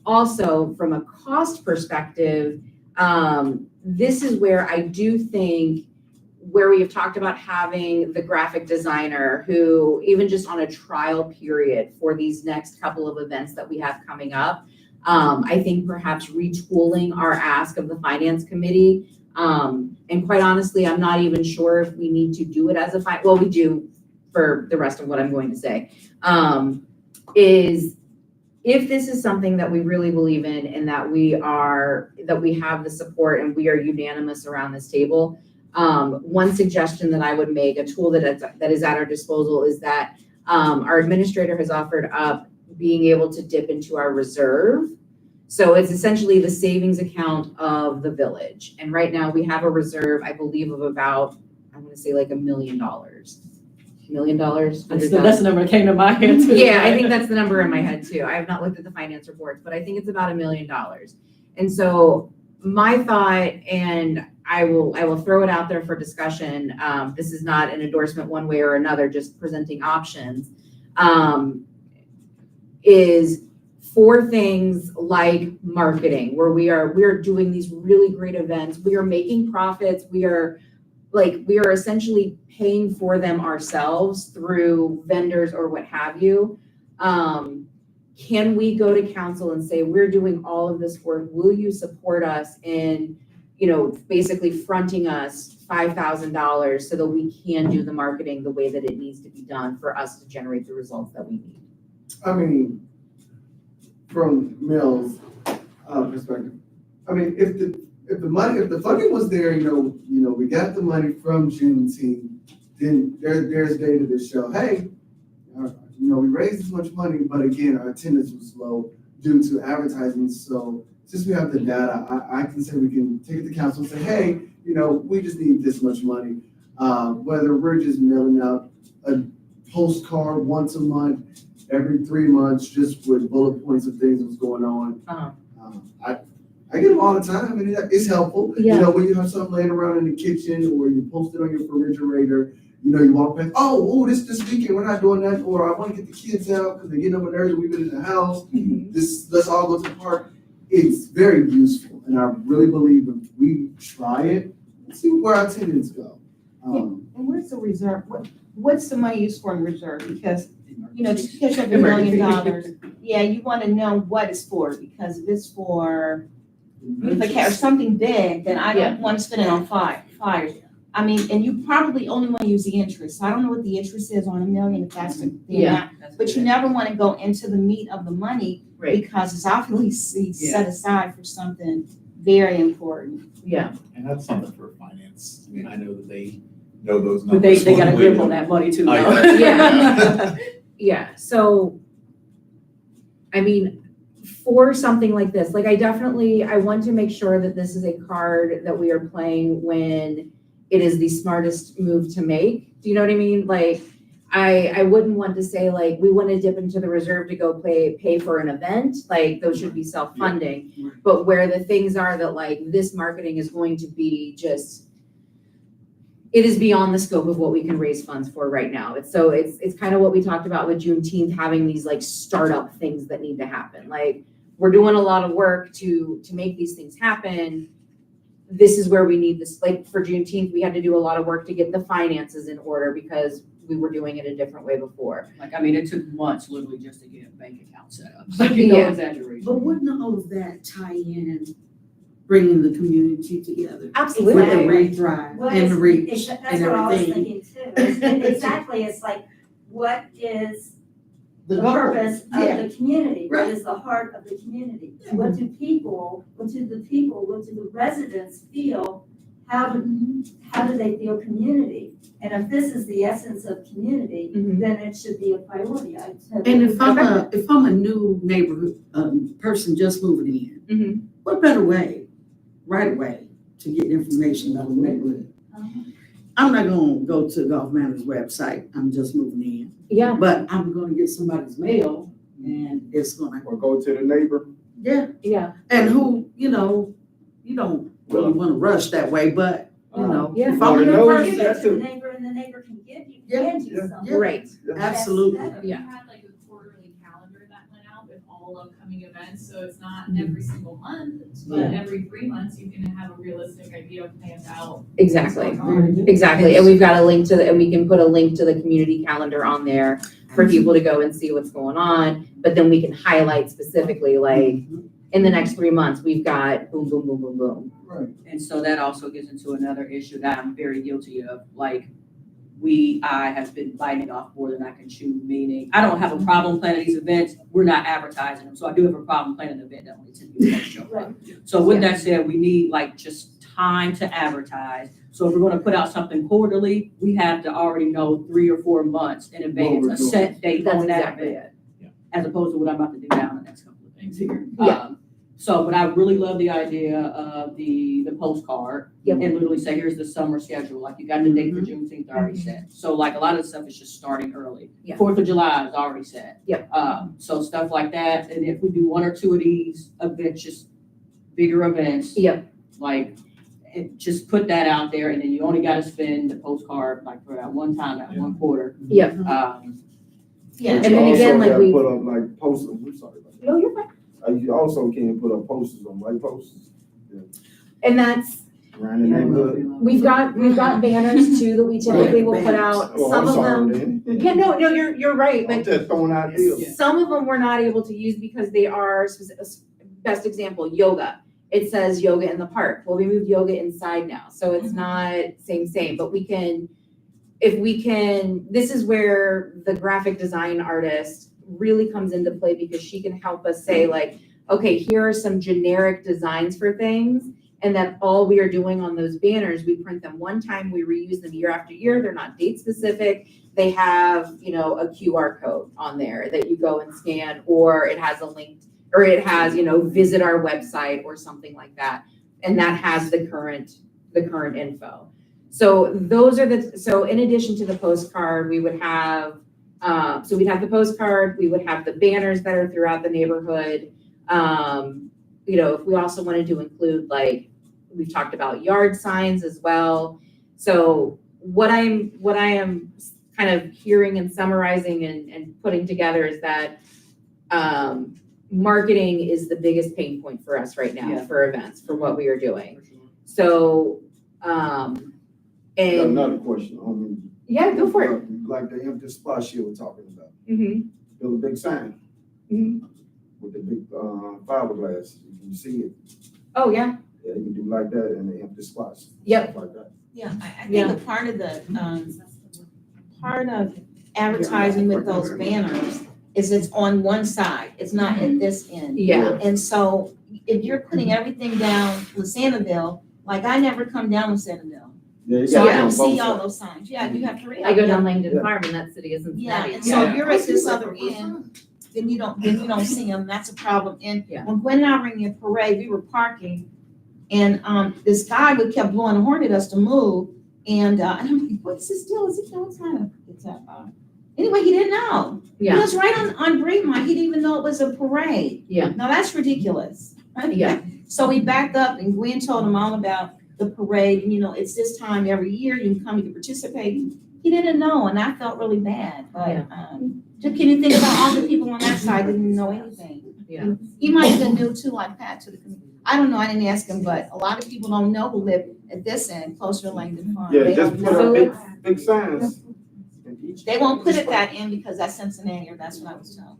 Also, from a cost perspective, this is where I do think where we have talked about having the graphic designer who, even just on a trial period for these next couple of events that we have coming up, I think perhaps retooling our ask of the finance committee. And quite honestly, I'm not even sure if we need to do it as a well, we do for the rest of what I'm going to say, is if this is something that we really believe in and that we have the support and we are unanimous around this table, one suggestion that I would make, a tool that is at our disposal, is that our administrator has offered up being able to dip into our reserve. So it's essentially the savings account of the village. And right now we have a reserve, I believe, of about, I'm gonna say like $1 million. $1 million? That's the number that came to my head too. Yeah, I think that's the number in my head too. I have not looked at the finance reports, but I think it's about $1 million. And so my thought, and I will throw it out there for discussion. This is not an endorsement one way or another, just presenting options. Is for things like marketing, where we are doing these really great events. We are making profits. We are essentially paying for them ourselves through vendors or what have you. Can we go to council and say, we're doing all of this work, will you support us in, basically fronting us $5,000 so that we can do the marketing the way that it needs to be done for us to generate the results that we need? I mean, from Mel's perspective, I mean, if the funding was there, we got the money from Juneteenth, then there's data to show, hey, we raised this much money, but again, our attendance was low due to advertising. So since we have the data, I can say we can take it to council and say, hey, we just need this much money. Whether we're just mailing out a postcard once a month, every 3 months, just with bullet points of things that's going on. I get them all the time, and it's helpful. Yeah. When you have something laying around in the kitchen, or you post it on your refrigerator, you walk past, this weekend we're not doing that, or I want to get the kids out because they're getting up early, we've been in the house. Let's all go to the park. It's very useful, and I really believe if we try it, let's see where our attendance go. And where's the reserve? What's the money used for in reserve? Because, just because you have $1 million, yeah, you want to know what it's for, because if it's for or something big, then I don't want to spend it on fires. I mean, and you probably only want to use the interest. So I don't know what the interest is on $1 million, if that's the amount. But you never want to go into the meat of the money, because it's obviously set aside for something very important. Yeah. And that's something for finance. I mean, I know that they know those But numbers. they got a grip on that money too. Oh, though. Yeah. Yeah. So, I mean, for something like this, like I want to make sure that this is a card that we are playing when it is the smartest move to make. Do you know what I mean? Like, I wouldn't want to say like, we want to dip into the reserve to go pay for an event. Like, those should be self-funding. Yeah. But where the things are that like this marketing is going to be just, it is beyond the scope of what we can raise funds for right now. It's kind of what we talked about with Juneteenth, having these like startup things that need to happen. Like, we're doing a lot of work to make these things happen. This is where we need this. Like for Juneteenth, we had to do a lot of work to get the finances in order because we were doing it a different way before. Like, I mean, it took months literally just to get a bank account set up. So, no exaggeration. But wouldn't all of that tie in bringing the community together? Absolutely. With the Read Thrive and the reach That's and what I was everything. thinking too. Exactly, it's like, what is, The the goal, purpose yeah. of the community, what Right. is the heart of the community? What do the residents feel? How do they feel community? And if this is the essence of community, Mhm. then it should be a priority. I And if I'm a new neighborhood, person just moving in, Mhm. what better way, right away, to get information about the neighborhood? I'm not gonna go to Gulf Manor's website, I'm just moving in, Yeah, but I'm gonna get somebody's mail and it's gonna, Or go to the neighbor. yeah. yeah, And who, you don't really wanna rush that way, but, Yeah. if I'm a new Well, You person, go to the neighbor and the neighbor can give you, hand you something. yeah. right. Absolutely. That's better. We Yeah. had like a quarterly calendar that went out with all upcoming events, so it's not every single month, but every 3 months you can have a realistic idea planned out. Exactly. what's going on. Exactly, and we've got a link to and we can put a link to the community calendar on there for people to go and see what's going on, but then we can highlight specifically, like, in the next 3 months, we've got boom, boom, boom, boom, boom. Right. And so that also gets into another issue that I'm very guilty of, like, I have been biting off more than I can chew, meaning, I don't have a problem planning these events, we're not advertising them, so I do have a problem planning an event that only 10 people show up. So with that said, we need like just time to advertise, so if we're gonna put out something quarterly, we have to already know 3 or 4 months in advance, a set date That's on that exactly event. it. As opposed to what I'm about to do now in the next couple of things here. Yeah. So, but I really love the idea of the postcard. Yep. And literally say, here's the summer schedule, like you got the date for Juneteenth already set. So like a lot of the stuff is just starting early. Yeah. 4th of July is already set. Yep. So stuff like that, and if we do 1 or 2 of these events, just bigger events. Yep. Like, just put that out there, and then you only gotta spend the postcard like for that one time, that 1 quarter. Yep. Yeah. And then again, like we. Put up like posters, I'm sorry about that. No, you're fine. You also can put up posters on white posters And that's, around the neighborhood. we've got banners too that we typically will put out. Oh, Some I'm of sorry them. then. Yeah, no, you're right, I'm but just throwing ideas. some of them we're not able to use because they are best example, yoga. It says yoga in the park. Well, we moved yoga inside now, so it's not same, but we can, this is where the graphic design artist really comes into play because she can help us say like, okay, here are some generic designs for things. And then all we are doing on those banners, we print them one time, we reuse them year after year. They're not date specific. They have, a QR code on there that you go and scan, or it has a link, or it has, visit our website or something like that. And that has the current info. So those are so in addition to the postcard, we would have, so we'd have the postcard, we would have the banners that are throughout the neighborhood. If we also wanted to include, like, we've talked about yard signs as well. So what I am kind of hearing and summarizing and putting together is that marketing is the biggest pain point for us right now for events, for what we are doing. So, Got and another question. yeah, go for it. Like the empty spot you were talking about. Mm-hmm. Build a big sign Mhm. with the big fiberglass. You can see it. Oh, yeah. Yeah, you can do like that in the empty spots. Yep. Stuff like that. Yeah, I Yeah. think a part of advertising with those banners is it's on one side, it's not at this end. Yeah. And so if you're putting everything down Lasannaville, like I never come down Lasannaville. Yeah, you So got I it on don't see both all sides. those signs. Yeah, you have 3 I of go them. down Langdon Yeah. Farm and that city isn't. Yeah, and so if you're at this other end, then you don't see them, that's a problem. And Yeah. when Gwen and I were in a parade, we were parking, and this guy would kept blowing a horn at us to move, and I'm like, what's this deal? Is it, what kind of, it's anyway, he didn't know. He Yeah, was right on Breedmont, he didn't even know it was a parade. Yeah. Now, that's ridiculous. Yeah. So we backed up, and Gwen told him all about the parade, and it's this time every year, you can come, you can participate. He didn't know, and I felt really bad, but, just can you think about all the people on that side that didn't know anything? Yeah. He might have been new too, like Pat to the community. I don't know, I didn't ask him, but a lot of people don't know who live at this end, closer to Langdon Farm. Yeah, They just don't put know. up big signs. in each- They won't put it that end because that's Cincinnati, or that's what I was told.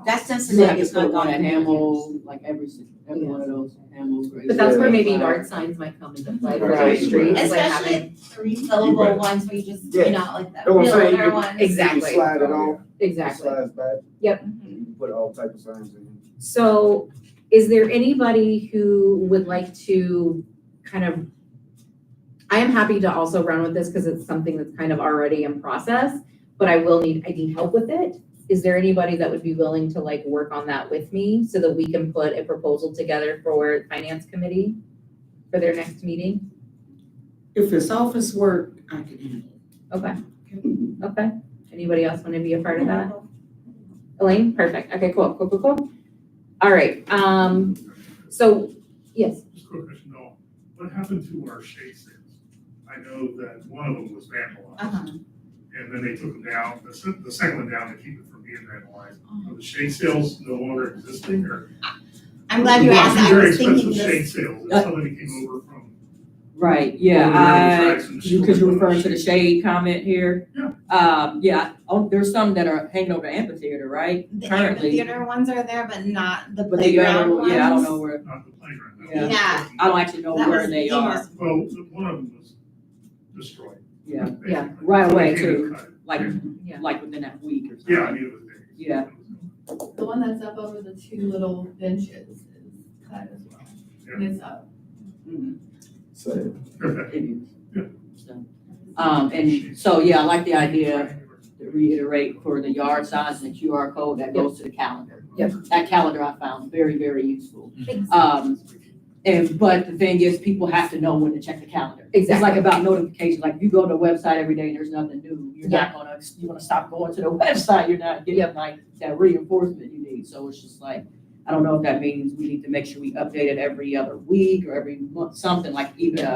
That sense of You have is to not put one going at to Hamel, like every one of those Hamels. But that's where maybe Yeah. yard signs might come into play for Right. those streets, like Especially having, refillable ones where you just, Yeah. you know, like the That's what I'm saying, you realtor can- ones. Exactly. You slide it on, it exactly. slides back. Mhm. You can put all type of signs in. So is there anybody who would like to kind of, I am happy to also run with this because it's something that's kind of already in process, but I need help with it. Is there anybody that would be willing to like work on that with me so that we can put a proposal together for finance committee for their next meeting? If it's office work, I can handle it. Okay. Okay. Anybody else want to be a part of that? Elaine? Perfect. Okay, cool. All right. So, yes. Just a quick question, though. What happened to our shade sales? I know that one of them was vandalized. And then they took them down, the second one down to keep it from being vandalized. Are the shade sales no longer existing, or? I'm glad you asked. I was thinking Very expensive shade this. sales, if somebody came over from. Right, Over yeah, the tracks and because you're showing referring to the those shade comment here. Yeah. Yeah, there's some that are hanging over the amphitheater, right? The Currently. amphitheater ones are there, but not the But they playground go, ones. yeah, I don't know where, Not the playground. no. Yeah. Yeah. I don't actually know That where was they the are. most- Well, one of them was destroyed. Yeah, basically. right away, So they came too. and cut it. like, Yeah. like within that week or something. Yeah, I mean, it was big. Yeah. The one that's up over the two little benches is cut as well. And it's up. Mhm. So, It is. Yeah. So, and so, yeah, I like the idea to reiterate for the yard signs and the QR code that goes to the calendar. Yep. That calendar I found very, very useful. Thanks. But the thing is, people have to know when to check the calendar. It's Exactly. like about notifications, like if you go to the website every day and there's nothing new, you're not gonna, you wanna stop going to the website, you're not getting like that reinforcement you need. So it's just like, I don't know if that means we need to make sure we update it every other week or every month, something like even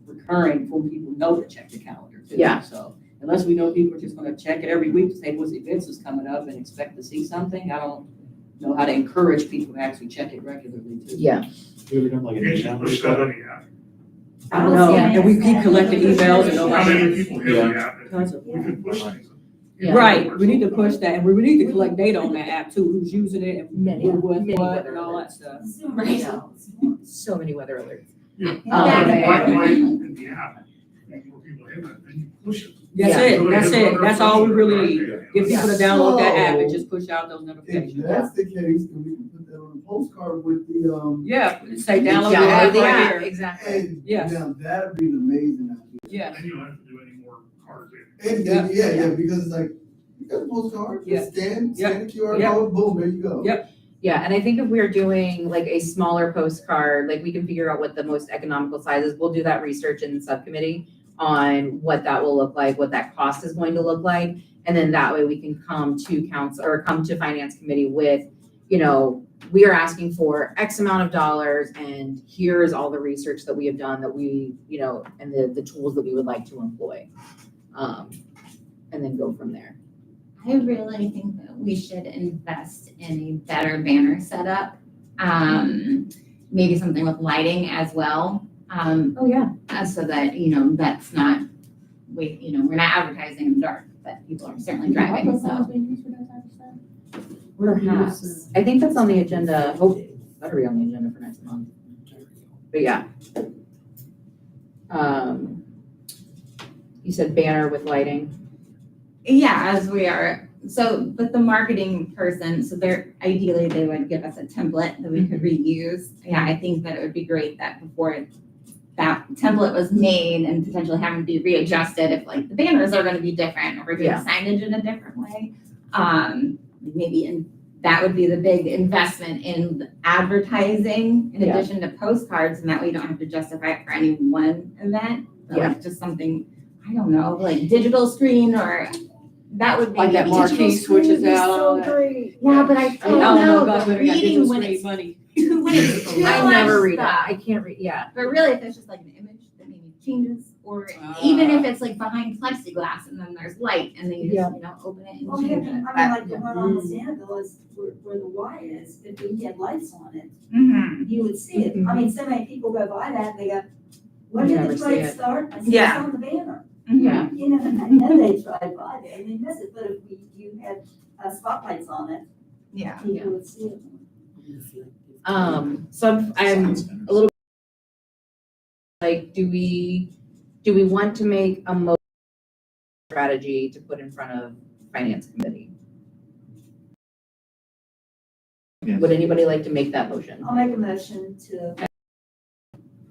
recurring for people know to check the calendar too. Yeah. So unless we know people are just gonna check it every week to say what's events is coming up and expect to see something, I don't know how to encourage people to actually check it regularly too. Yeah. Have you ever done like an You should email push or that on the app. I don't know, and we keep collecting emails and How nobody. many people hit the app? Tons of- We could push things. Yeah. Right, we need to push that, and we need to collect data on that app too, who's using it, and Many- who with many what, weather and all that alerts. stuff. Right. So many weather alerts. Yeah. Yeah. In the app, more people hit it, then you push it. That's it, that's all we really need. Get people to download that app and So- just push out those If notifications. that's the case, then we can put that on a postcard with the, Yeah, say download the Download app the right app, here. exactly. and Yeah. now that'd be an amazing idea. Yeah, Then you don't have to do any more cards in. And, yeah, because it's like, you got a postcard, Yeah. just scan Yeah. the QR Yeah. code, boom, there you go. Yeah. Yeah, and I think if we're doing like a smaller postcard, like we can figure out what the most economical size is. We'll do that research in the subcommittee on what that will look like, what that cost is going to look like. And then that way we can come to council or come to finance committee with, you know, we are asking for X amount of dollars and here's all the research that we have done that we, you know, and the tools that we would like to employ. And then go from there. I really think that we should invest in a better banner setup. Maybe something with lighting as well. Oh, yeah. So that, you know, that's not, we're not advertising in the dark, but people are certainly driving, so. Perhaps. I think that's on the agenda. Hope that'll be on the agenda for next month. But yeah. You said banner with lighting. Yeah, as we are, so, but the marketing person, so ideally they would give us a template that we could reuse. Yeah, I think that it would be great that before that template was made and potentially having to be readjusted if like the banners are gonna be different or we're doing Yeah. signage in a different way. That would be the big investment in the advertising in Yeah. addition to postcards, and that way you don't have to justify it for any one event. But Yeah. like just something, I don't know, like digital screen or that would be. Like that marquee switches out. Yeah, but I don't know, guys, the we got digital reading when screen it's, money. when it's too I much never read it. stuff. I can't read, yeah. But really, if it's just like an image that maybe changes, or even if it's like behind plexiglass and then there's light and then you just, open it and Well, change I it. mean, like the one on the Sandville is where the Y is, if we had lights on it, Mhm. you would see it. I mean, so many people go by that, they go, when You did never the see parade it. start? I said, Yeah. it's on the banner. Yeah. You know, and then they drive by there and they miss it, but if you had spotlights on it, Yeah. People would see it. So I'm a little like, do we want to make a motion strategy to put in front of finance committee? Would anybody like to make that motion? I'll make a motion to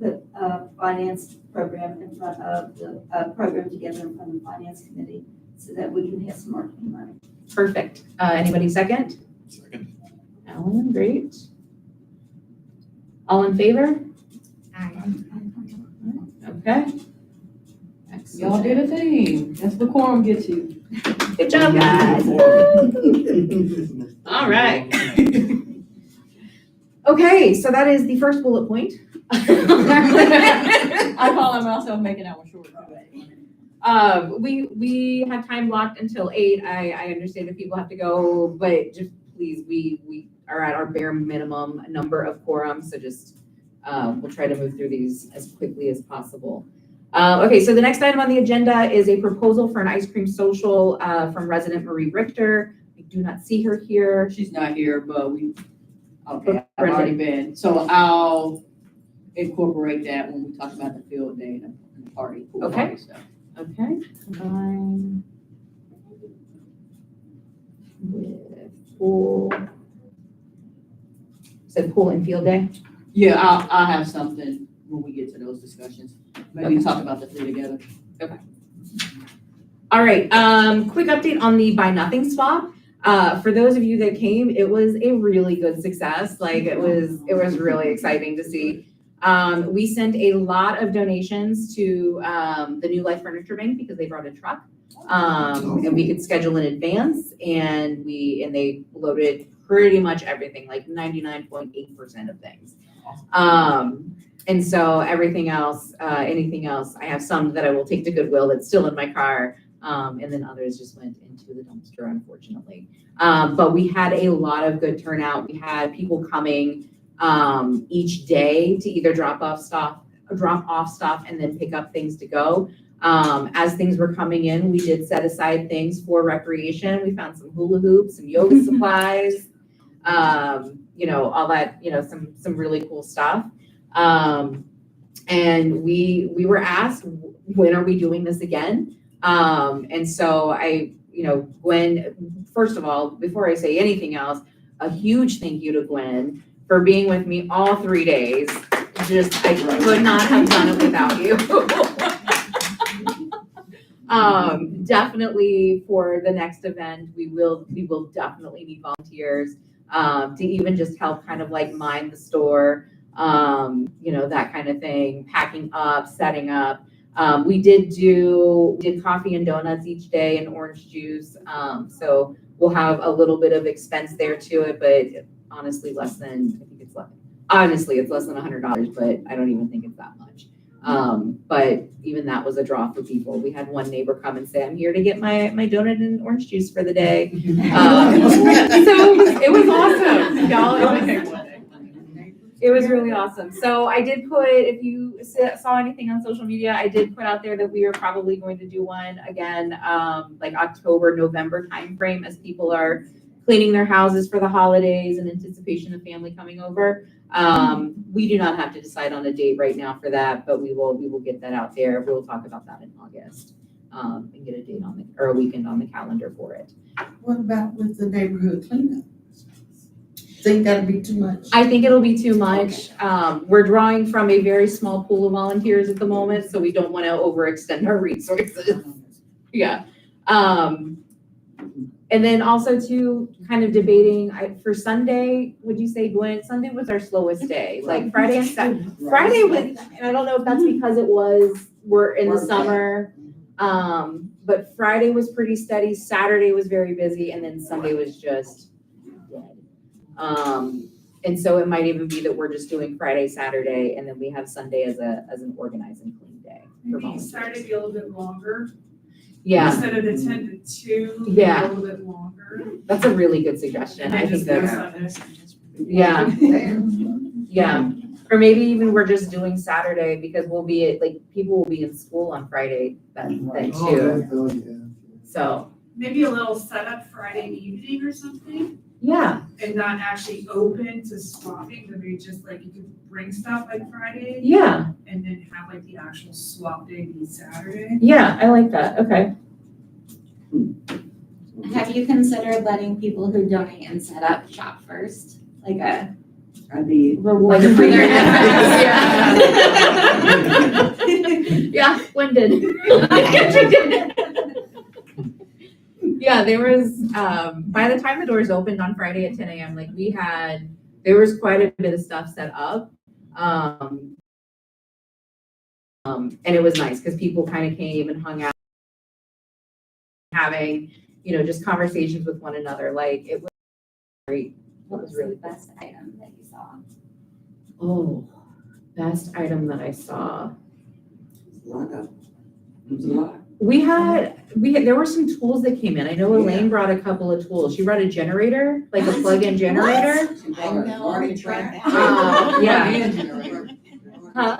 put a finance program in front of the, program together in front of the finance committee so that we can have some marketing money. Perfect. Anybody second? Second. Alan, great. All in favor? Okay. Y'all did a thing. That's the quorum gets you. Good job, guys. All right. Okay, so that is the first bullet point. I call myself making that one short. We have time blocked until 8. I understand if people have to go, but just please, we are at our bare minimum number of quorums, so just, we'll try to move through these as quickly as possible. Okay, so the next item on the agenda is a proposal for an ice cream social, from resident Marie Richter. I do not see her here. She's not here, but okay, I've already been. So I'll incorporate that when we talk about the field day and the party, pool Okay. party stuff. Okay. Combine with pool. Said pool and field day? Yeah, I'll have something when we get to those discussions. Maybe Okay. talk about the three together. All right, quick update on the buy nothing swap. For those of you that came, it was a really good success. Like it was really exciting to see. We sent a lot of donations to the New Life Furniture Bank because they brought a truck. And we could schedule in advance and they loaded pretty much everything, like 99.8% of things. And so everything else, anything else, I have some that I will take to Goodwill that's still in my car. And then others just went into the dumpster, unfortunately. But we had a lot of good turnout. We had people coming each day to either drop off stuff and then pick up things to go. As things were coming in, we did set aside things for recreation. We found some hula hoops, some yoga supplies, all that, some really cool stuff. And we were asked, when are we doing this again? And so Gwen, first of all, before I say anything else, a huge thank you to Gwen for being with me all 3 days. I could not have done it without you. Definitely for the next event, we will definitely need volunteers, to even just help kind of like mind the store, that kind of thing, packing up, setting up. We did coffee and donuts each day and orange juice. So we'll have a little bit of expense there to it, but honestly, it's less than $100, but I don't even think it's that much. But even that was a draw for people. We had one neighbor come and say, I'm here to get my donut and orange juice for the day. So it was awesome, y'all. It was really awesome. So I did put, if you saw anything on social media, I did put out there that we are probably going to do one again, like October, November timeframe as people are cleaning their houses for the holidays in anticipation of family coming over. We do not have to decide on a date right now for that, but we will get that out there. We'll talk about that in August, and get a date or a weekend on the calendar for it. What about with the neighborhood cleanup? Think that'll be too much? I think it'll be too much. We're drawing from a very small pool of volunteers at the moment, so we don't want to overextend our resources. Yeah. And then also too, kind of debating for Sunday, would you say, Gwen, Sunday was our slowest day? Like Friday and Saturday, Friday was, and I don't know if that's because we're in the summer. But Friday was pretty steady, Saturday was very busy, and then Sunday was just dead. And so it might even be that we're just doing Friday, Saturday, and then we have Sunday as an organize and clean day. Maybe Saturday be a little bit longer. Yeah. Instead of the 10 to 2, Yeah. a little bit longer. That's a really good suggestion. I think that's, yeah. Yeah. Or maybe even we're just doing Saturday because people will be in school on Friday then too. So. Maybe a little setup Friday evening or something. Yeah, and not actually open to swapping, but maybe just like you could bring stuff like Friday yeah, and then have like the actual swap day be Saturday. yeah, I like that, okay. Have you considered letting people who donate and set up shop first? Like a Like a free. Yeah, when did? Yeah, there was, by the time the doors opened on Friday at 10 a.m., like there was quite a bit of stuff set up. And it was nice because people kind of came and hung out, having, just conversations with one another. Like, it was great. what was the best item that you saw? Oh, best item that I saw. There were some tools that came in. I know Elaine brought a couple of tools. She brought a generator, like a plug-in generator. I know, already tried that. Yeah. Huh?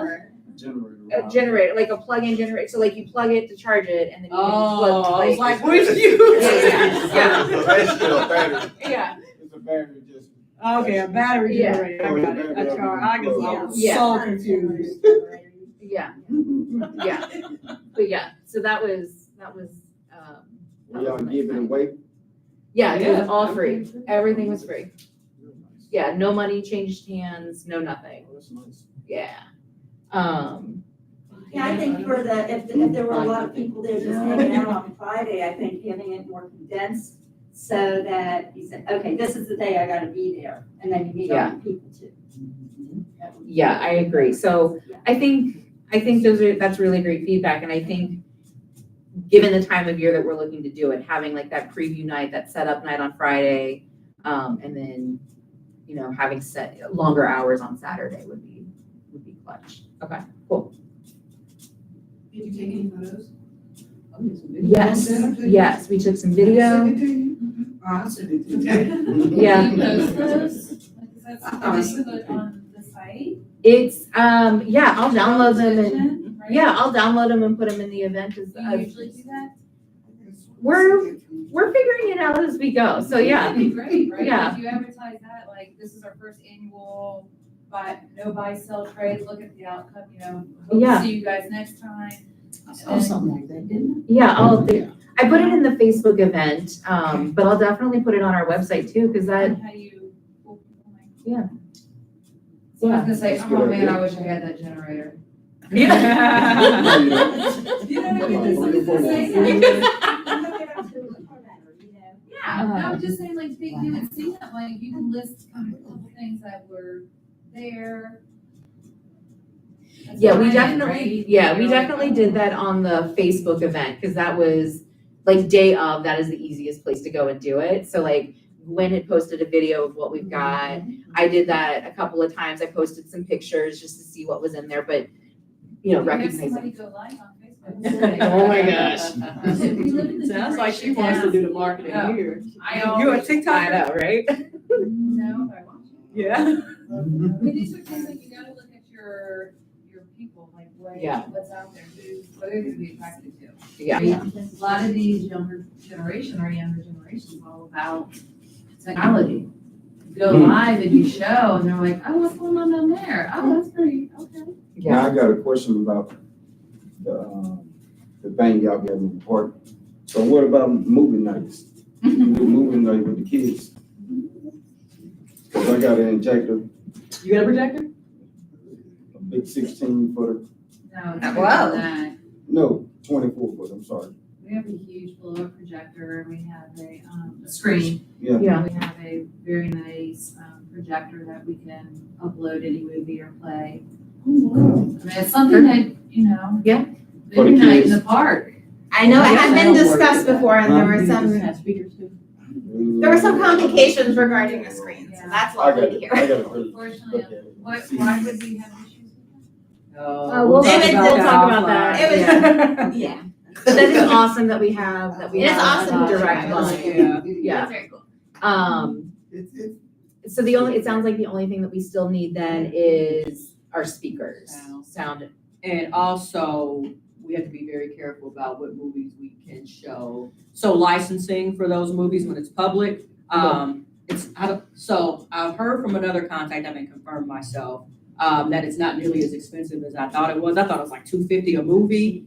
Generator. A generator, like a plug-in generator. So like you plug it to charge it and then you can plug Oh, I was like, what where's you? Yeah. So basically a battery. Yeah. It's a battery just. Okay, a battery Yeah. generator, I got it, I was Yeah. so confused. Yeah. Yeah. But yeah, so that was, We all give it away. yeah, it was Yeah. all free. Everything was free. Yeah, no money changed hands, no nothing. Oh, that's nice. Yeah. Yeah, I think for if there were a lot of people there just hanging out on Friday, I think having it more condensed so that you said, okay, this is the day I gotta be there, and then you meet other people too. Yeah, I agree. So I think that's really great feedback. And I think given the time of year that we're looking to do it, having like that preview night, that setup night on Friday, and then, having set longer hours on Saturday would be clutch. Okay, cool. Did you take any photos? Yes, we took some video. I'll send it to you. Yeah. Can you post those? Like, is that something that you put on the site? It's, yeah, I'll download them and, Right? yeah, I'll download them and put them in the event as, Do you usually do that? we're figuring it out as we go. So yeah. That'd be great, right? Yeah. If you advertise that, like, this is our first annual buy, sell, trade, look at the outcome, hope Yeah. to see you guys next time. I saw something like that, didn't Yeah, I put it in the Facebook event, but I'll definitely put it on our website too, because that, How you. yeah. So I was gonna say, oh man, I wish I had that generator. Yeah. You know what I mean? Yeah, I was just saying, like, you would see that, like, you can list a couple things that were there. Yeah, we That's fine, definitely, right? yeah, we You're like, definitely oh. did that on the Facebook event, because that was, like, day of, that is the easiest place to go and do it. So like, Gwen had posted a video of what we've got. I did that a couple of times. I posted some pictures just to see what was in there, but, You have recognizing. somebody go live on Facebook. Oh my gosh. We live in the Sounds like she generation wants to now. do the marketing Oh. here. I You a always, TikTok? I know, right? no, but I want to. Yeah. But these are things like you gotta look at your people, like Yeah. what's out there, what are they gonna be attracted to? Yeah. A lot of these younger generations is all about technology. You go live and you show and they're like, oh, what's going on down there? Oh, that's pretty, okay. Now, I got a question about the thing y'all got in the park. So what about movie nights? Movie night with the kids? Cause I got an injector, You got a projector? a big 16-footer, No, it's Whoa. bigger than that. no, 24-foot, I'm sorry. We have a huge blow-up projector, and we have a screen. Yeah. Yeah. We have a very nice projector that we can upload any movie or play. I mean, it's something that, Yeah. For the movie night in kids. the park. I know it had been discussed before and there were some complications regarding the screen, so that's I lovely got to it, hear. I got it. Unfortunately, Look at it. why would we have issues with We'll talk about that. It was- Yeah. Yeah. But that is awesome that we have It is awesome. a direct line. Yeah. Yeah. That's very cool. So it sounds like the only thing that we still need then is our speakers. Sound. And also, we have to be very careful about what movies we can show. So licensing for those movies when it's public, So I've heard from another contact, I haven't confirmed myself, that it's not nearly as expensive as I thought it was. I thought it was like $250 a movie,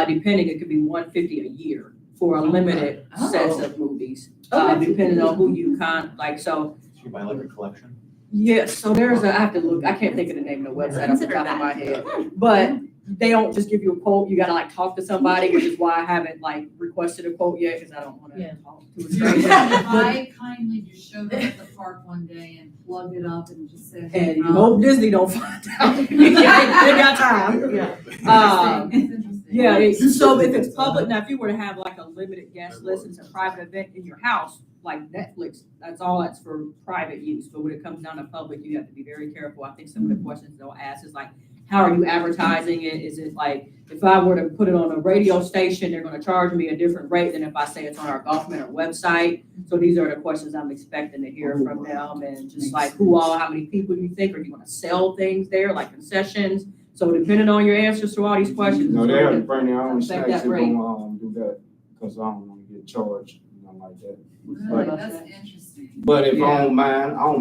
depending, it could be $150 a year for a limited sets of movies. Depending on who you so. So you buy like a collection? Yes, so I have to look, I can't think of the name of the website off the top of my head, but they don't just give you a quote, you gotta like talk to somebody, which is why I haven't like requested a quote yet, because I don't wanna talk to a stranger. I kindly just showed up at the park one day and plugged it up and just said. And you hope Disney don't find out. They got time. Yeah. So if it's public, now if you were to have like a limited guest list, it's a private event in your house, like Netflix, that's for private use. But when it comes down to public, you have to be very careful. I think some of the questions they'll ask is like, how are you advertising it? Is it like, if I were to put it on a radio station, they're gonna charge me a different rate than if I say it's on our Golf Manor website? So these are the questions I'm expecting to hear from them, and just like how many people do you think, are you gonna sell things there, like concessions? So depending on your answers to all these questions. No, it's they gonna have to bring their own affect snacks that and rate. do that, because I don't want to get charged, nothing like that. Really, that's interesting. But if Yeah. I don't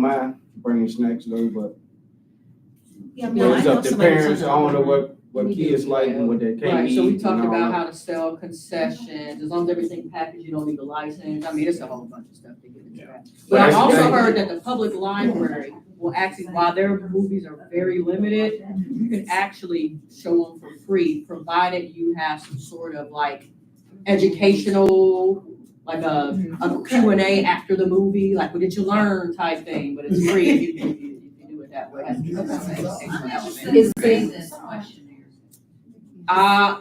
mind bringing snacks though, but Yeah, it's up to parents, I don't know what kids like and what they can't Right, eat. so we and talked all about that. how to sell concessions, as long as everything packaged, you don't need a license, I mean, it's a whole bunch of stuff to get into that. But I've also heard that the public library will actually, while their movies are very limited, you can actually show them for free, provided you have some sort of like educational, like a Q&A after the movie, like what did you learn type thing, but it's free if you do it that way. It has to be some educational element. Is This questionnaire. I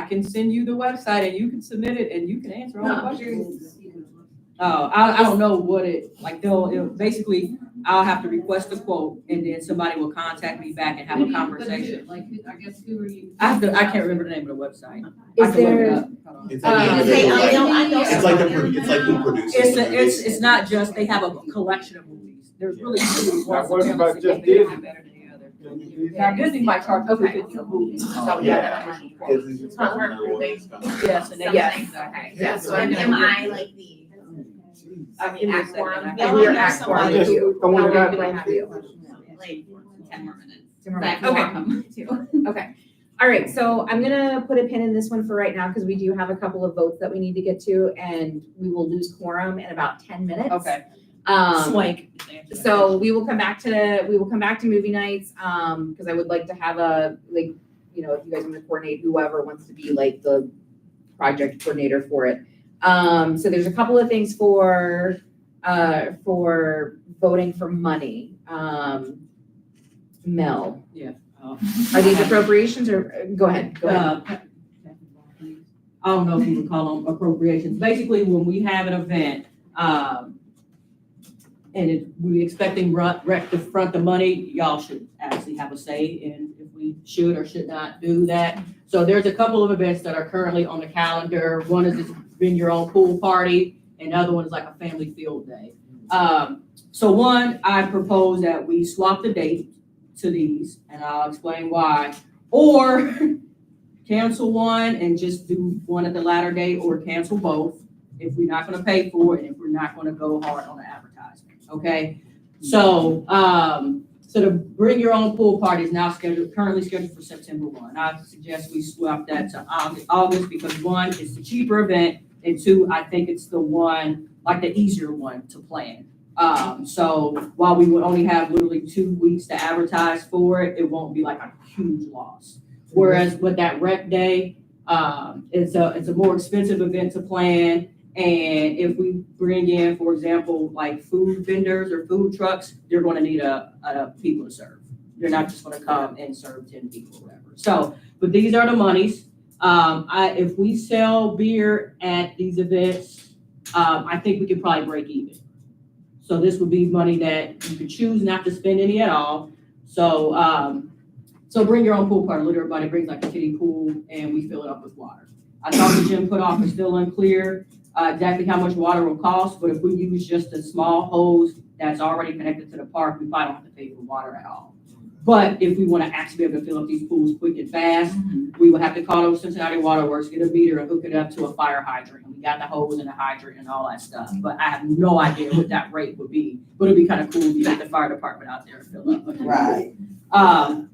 can send you the website and you can submit it and you can answer all the questions. I don't know what basically, I'll have to request a quote and then somebody will contact me back and have a conversation. Like, I guess who are you? I can't remember the name of the website. Is I can look it there- up. Hold on. It's I know It's like who produces. It's not just, they have a collection of movies. There's really two. Now, what One's about a just better Disney? than the other. Now, Disney might charge $250 a movie. So, It's not worth Yes, and they, Okay, yeah, so am I like the? I mean, Act quorum. and Yeah, we're there's act somebody Just who- the one that do I got- have you? Like 10 more minutes. Okay. Quorum, too. Okay. All right, so I'm gonna put a pin in this one for right now, because we do have a couple of votes that we need to get to, and we will lose quorum in about 10 minutes. Okay. Swank. So we will come back to movie nights, because I would like to have if you guys want to coordinate, whoever wants to be like the project coordinator for it. So there's a couple of things for voting for money. Mel, Yeah. are these appropriations or, go ahead. I don't know if you would call them appropriations. Basically, when we have an event, and we're expecting rec to front the money, y'all should actually have a say in if we should or should not do that. So there's a couple of events that are currently on the calendar. One is this bring your own pool party, and the other one is like a family field day. So one, I propose that we swap the date to these, and I'll explain why. Or cancel one and just do one at the latter date, or cancel both if we're not gonna pay for it and if we're not gonna go hard on the advertisement, okay? So, so the bring your own pool party is now currently scheduled for September 1. I suggest we swap that to August because one, it's the cheaper event, and two, I think it's the one, like the easier one to plan. So while we would only have literally 2 weeks to advertise for it, it won't be like a huge loss. Whereas with that rec day, it's a more expensive event to plan. And if we bring in, for example, like food vendors or food trucks, they're gonna need a people to serve. They're not just gonna come and serve 10 people or whatever. So, but these are the monies. If we sell beer at these events, I think we could probably break even. So this would be money that you could choose not to spend any at all. So, so bring your own pool party. Literally everybody brings like a kiddie pool and we fill it up with water. I thought the gym put off is still unclear exactly how much water will cost, but if we use just a small hose that's already connected to the park, we probably don't have to pay for water at all. But if we wanna actually be able to fill up these pools quick and fast, we would have to call those Cincinnati Water Works, get a meter and hook it up to a fire hydrant. And we got the hose and the hydrant and all that stuff, but I have no idea what that rate would be. But it'd be kind of cool to get the fire department out there and fill up. Right.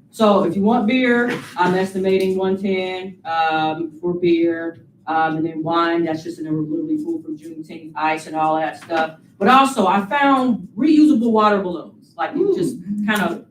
So if you want beer, I'm estimating 110, for beer. And then wine, that's just in a literally pool for Juneteenth, ice and all that stuff. But also I found reusable water balloons, like you just kind of,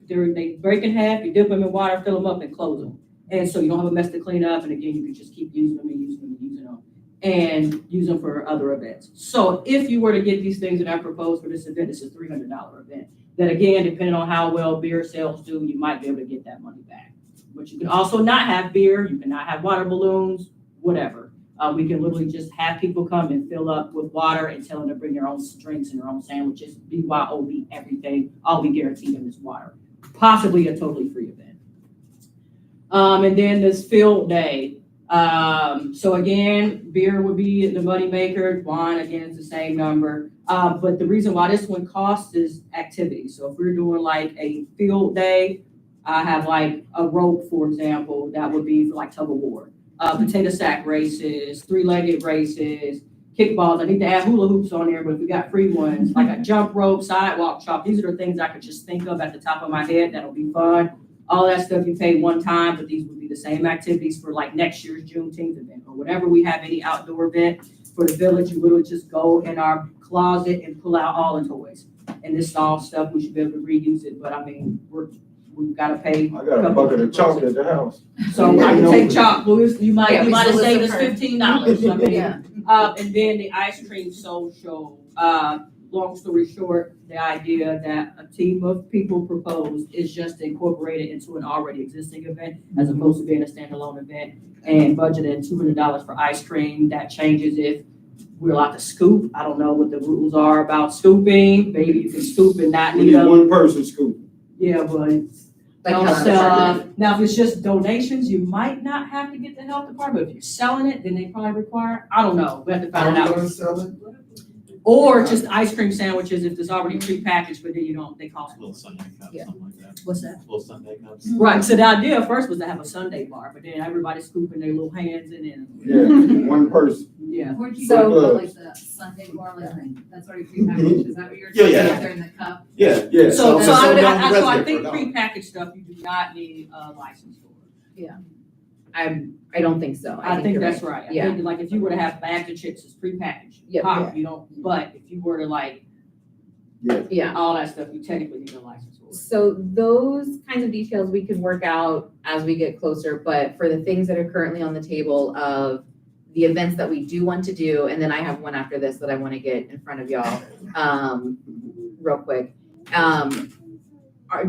they break in half, you dip them in water, fill them up and close them. And so you don't have a mess to clean up. And again, you can just keep using them and using them and using them and use them for other events. So if you were to get these things that I proposed for this event, it's a $300 event. Then again, depending on how well beer sales do, you might be able to get that money back. But you can also not have beer, you cannot have water balloons, whatever. We can literally just have people come and fill up with water and tell them to bring their own drinks and their own sandwiches, BYOB, everything. All we guarantee them is water. Possibly a totally free event. And then this field day. So again, beer would be the money maker. Wine, again, is the same number. But the reason why this one costs is activity. So if we're doing like a field day, I have like a rope, for example, that would be for like tug of war. Potato sack races, 3-legged races, kickballs. I need to add hula hoops on there, but if we got free ones, like a jump rope, sidewalk chalk, these are the things I could just think of at the top of my head. That'll be fun. All that stuff you pay one time, but these would be the same activities for like next year's Juneteenth event or whatever we have any outdoor event for the village. You literally just go in our closet and pull out all the toys. And this is all stuff we should be able to reuse it. But I mean, we've got to pay. I got a bucket of chocolate at the house. So I can take chalk, Louis. You might have solicit saved us her. $15. I mean, and then the ice cream social. Long story short, the idea that a team of people proposed is just incorporated into an already existing event as opposed to being a standalone event, and budgeted $200 for ice cream. That changes if we're allowed to scoop. I don't know what the rules are about scooping. Maybe you can scoop and not We need need a. one person scoop. Yeah, but Like don't health sell. department. Now, if it's just donations, you might not have to get the health department. If you're selling it, then they probably require, I don't know, we have to find it Are we out. gonna sell it? Or just ice cream sandwiches if it's already prepackaged, but then you don't, they cost. Little Sunday cup, Yeah. something like that. What's that? Little Sunday cups. Right, so the idea first was to have a Sunday bar, but then everybody scooping their little hands in it. Yeah, one person. Yeah. Where'd you So- go, like the Sunday bar, like, that's already prepackaged, is that what you're Yeah, saying, yeah. Like they're in the cup? Yeah. Yeah. So so I down the so I resident think for a dollar. prepackaged stuff, you do not need a license for. I don't think so. I think you're that's right. I Yeah. think like if you were to have bags of chips, it's prepackaged. Yep. Pop, you don't, but if you were to like Yeah. all that stuff, you technically need a license for it. So those kinds of details we can work out as we get closer, but for the things that are currently on the table of the events that we do want to do, and then I have one after this that I want to get in front of y'all, real quick.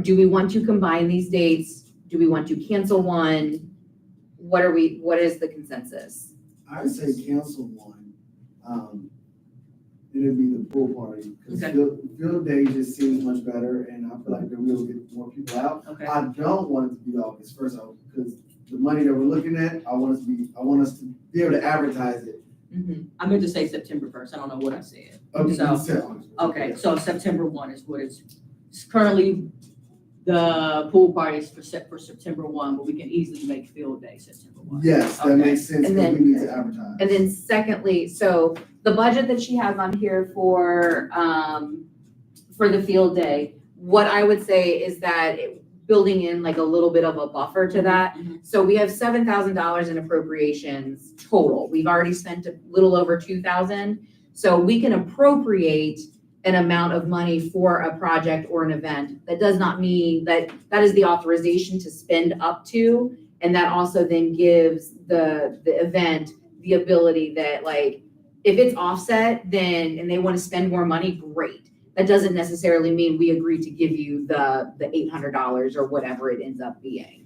Do we want to combine these dates? Do we want to cancel one? What is the consensus? I say cancel one. It'd be the pool party, because Okay. field day just seems much better, and I feel like that we'll get more people out. Okay. I don't want it to be August first, because the money that we're looking at, I want us to be able to advertise it. I meant to say September 1st. I don't know what I said. Okay, So- you said August. Okay, so September 1 is what it's currently, the pool party is for September 1, but we can easily make field day September 1. Yes, that Okay. makes sense, And because then- we need to advertise. And then secondly, so the budget that she has on here for the field day, what I would say is that building in like a little bit of a buffer to that. Mhm. So we have $7,000 in appropriations total. We've already spent a little over 2,000. So we can appropriate an amount of money for a project or an event. That does not mean that is the authorization to spend up to. And that also then gives the event the ability that like, if it's offset, then, and they want to spend more money, great. That doesn't necessarily mean we agree to give you the $800 or whatever it ends up being.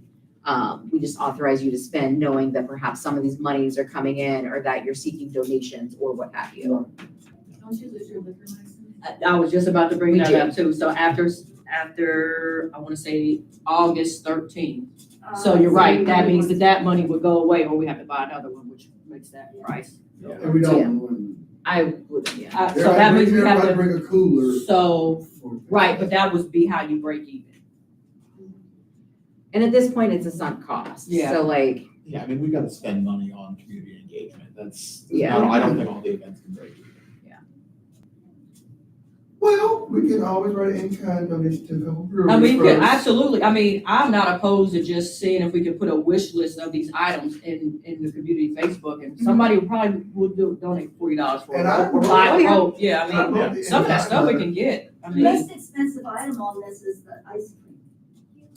We just authorize you to spend knowing that perhaps some of these monies are coming in or that you're seeking donations or what have you. Don't you lose your liquor license? I was just about to bring We that do. up too. So after, I want to say August 13th. So you're right. That means that money would go away or we have to buy another one, which makes that price. And we don't. I would, yeah. So that means we have Everybody to, bring a cooler. so, right, but that would be how you break even. And at this point, it's a sunk cost. Yeah. So like, Yeah, I mean, we gotta spend money on community engagement. That's, Yeah. I don't think all the events can break even. Well, we can always write an in-kind donation to a couple breweries. I mean, yeah, first. absolutely. I mean, I'm not opposed to just seeing if we could put a wish list of these items in the community Facebook, and somebody would donate $40 for it. And I Or vote- buy Oh, a yeah. rope. Yeah, I I mean, vote the some of that in-kind stuff we money. can get. I The mean, most expensive item on this is the ice cream.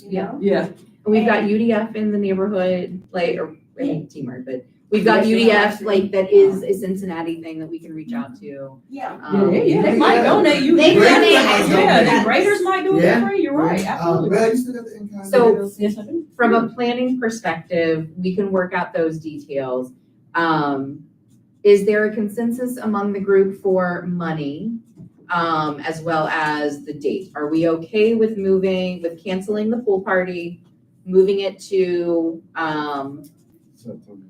You Yeah. know? yeah. we've got UDF in the neighborhood, like, or, I mean, Teamwork, but we've got Yes, UDF, like, that is a Cincinnati thing that we can reach out to. Yeah. Yeah, they might donate you. They Graders donate might ice donate. Yeah, the graders might do it Yeah. for free. You're right, absolutely. Well, you still got the in-kind. So- donation. Yes, I do. From a planning perspective, we can work out those details. Is there a consensus among the group for money, as well as the date? Are we okay with canceling the pool party, moving it to,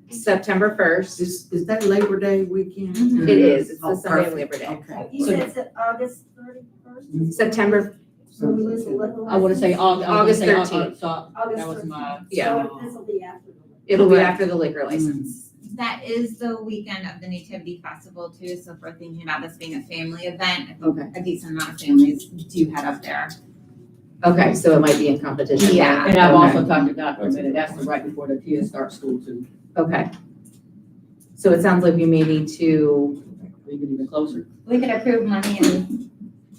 September 1st? Is that Labor Day weekend? It is, it's the Oh, Sunday of perfect. Labor Day. Okay. You said it's August 31st? September, So we lose the liquor I wanna say license? August. August 13th. So August that was 13th. my, Yeah. So this will be after the. it'll be Correct. after the liquor license. That is the weekend of the Nativity Festival too, so if we're thinking about this being a family event, I think Okay. a decent amount of families do head up there. Okay, so it might be in competition. Yeah. and I've Okay. also talked to Dr. Minute, that's the right before the kids start school too. Okay. So it sounds like we may need to, We get even closer. We could approve money and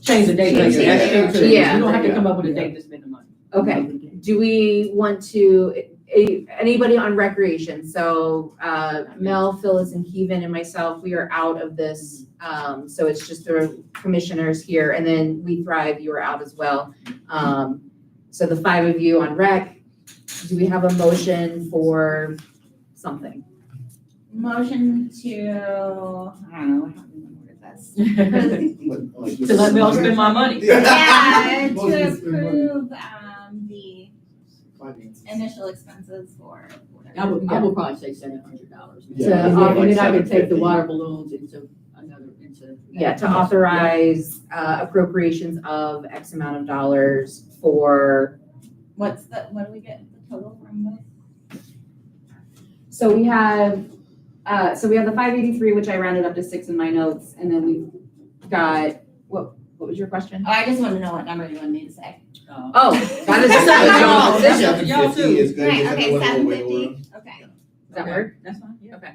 Change the date Change later, the that's date. true too. Yeah. You don't have to come up with a date to spend the money. okay, do we want to, anybody on recreation? So, Mel, Phyllis, and Keevan and myself, we are out of this. So it's just the commissioners here, and then We Thrive, you are out as well. So the 5 of you on rec, do we have a motion for something? motion to, I don't know, how do we word this? To let Mel spend my money. Yeah, Motion to to spend money. approve, the initial expenses for. I would probably say $700. Yeah, To, And then I could take the $750. water balloons into. Yeah, to authorize appropriations of X amount of dollars for, What do we get the total from this? so we have the 583, which I rounded up to 6 in my notes, and then we've got, what was your question? Oh, I just want to know what number you want me to say. Oh, that is a decision. Y'all too. Is good, Right, gives okay, everyone a little wiggle 750, room. okay. Does that work? That's fine, yeah. Okay.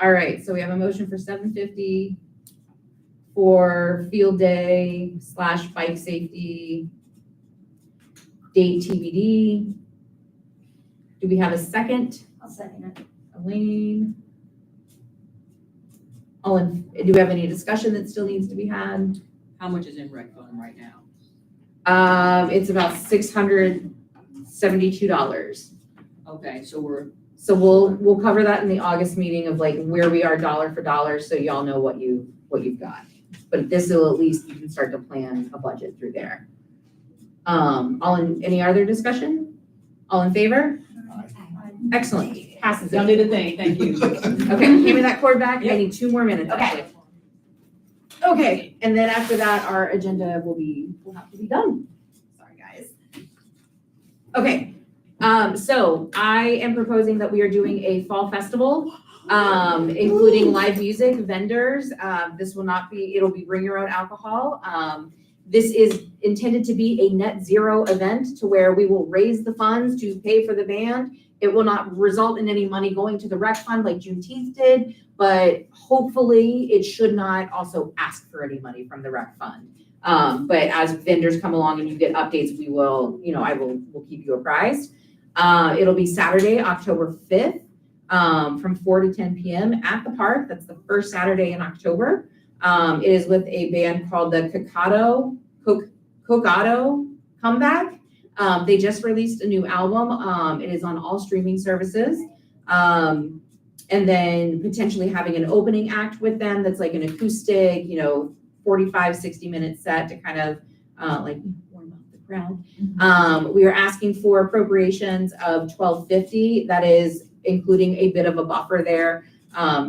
All right, so we have a motion for 750 for field day / bike safety date TBD. Do we have a second? I'll second it. Elaine? Do we have any discussion that still needs to be had? How much is in rec fund right now? It's about $672. Okay, so we're, So we'll cover that in the August meeting of like where we are dollar for dollar, so y'all know what you've got. But this will, at least you can start to plan a budget through there. Any other discussion? All in favor? Excellent, passes y'all it. need a thing, thank you. Okay, give me that cord back, I Yep. need 2 more minutes Okay. actually. Okay, and then after that, our agenda will have to be done. Sorry, guys. Okay, so I am proposing that we are doing a fall festival, including live music, vendors. This will not be, it'll be bring your own alcohol. This is intended to be a net zero event to where we will raise the funds to pay for the band. It will not result in any money going to the rec fund like Juneteenth did, but hopefully it should not also ask for any money from the rec fund. But as vendors come along and you get updates, we'll keep you apprised. It'll be Saturday, October 5th, from 4 to 10 p.m. at the park. That's the first Saturday in October. It is with a band called the Cocado Comeback. They just released a new album. It is on all streaming services. And then potentially having an opening act with them that's like an acoustic, 45, 60-minute set to kind of warm up the crowd. We are asking for appropriations of $1,250. That is including a bit of a buffer there,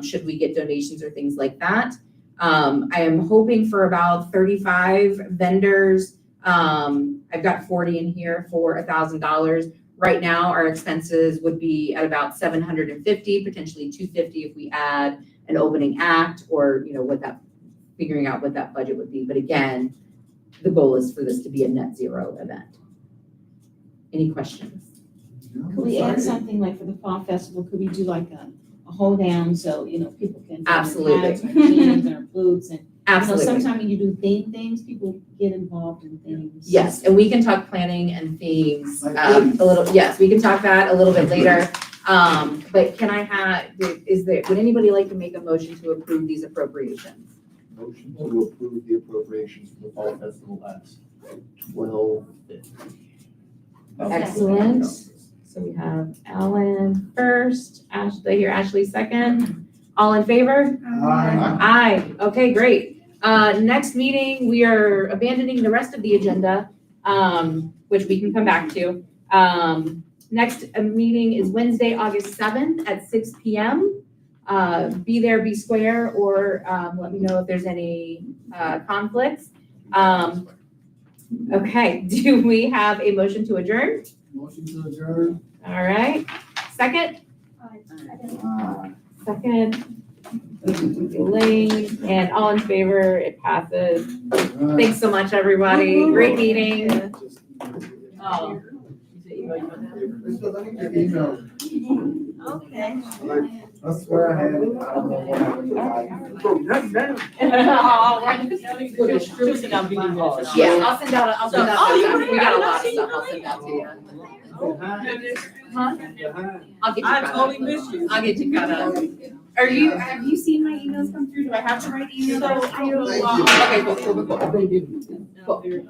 should we get donations or things like that. I am hoping for about 35 vendors. I've got 40 in here for $1,000. Right now, our expenses would be at about 750, potentially 250 if we add an opening act or, figuring out what that budget would be. But again, the goal is for this to be a net zero event. Any questions? Could we add something like for the fall festival, could we do like a hold down so, people can. Absolutely. Hats or jeans or boots and, Absolutely. sometimes when you do theme things, people get involved in things. Yes, and we can talk planning and themes, Like a little, yes, we can talk that a little bit later. But can I would anybody like to make a motion to approve these appropriations? Motion to approve the appropriations for the fall festival at 12:50. Excellent. So we have Alan first, did I hear Ashley second? All in favor? Aye, okay, great. Next meeting, we are abandoning the rest of the agenda, which we can come back to. Next meeting is Wednesday, August 7th at 6 p.m. Be there, be square, or let me know if there's any conflicts. Okay, do we have a motion to adjourn? Motion to adjourn. All right, second? Second. Elaine, and all in favor, it passes. Thanks so much, everybody. Great meeting. Oh. Crystal, I need your email. Okay. I swear I had it. I don't know what happened. Yeah, I'll send out, we got a lot of stuff, I'll send out to you. Huh? I'll get you caught up. you. I'll get you caught up. Have you seen my emails come through? Do I have the right email? Thank you. Okay, cool. Great.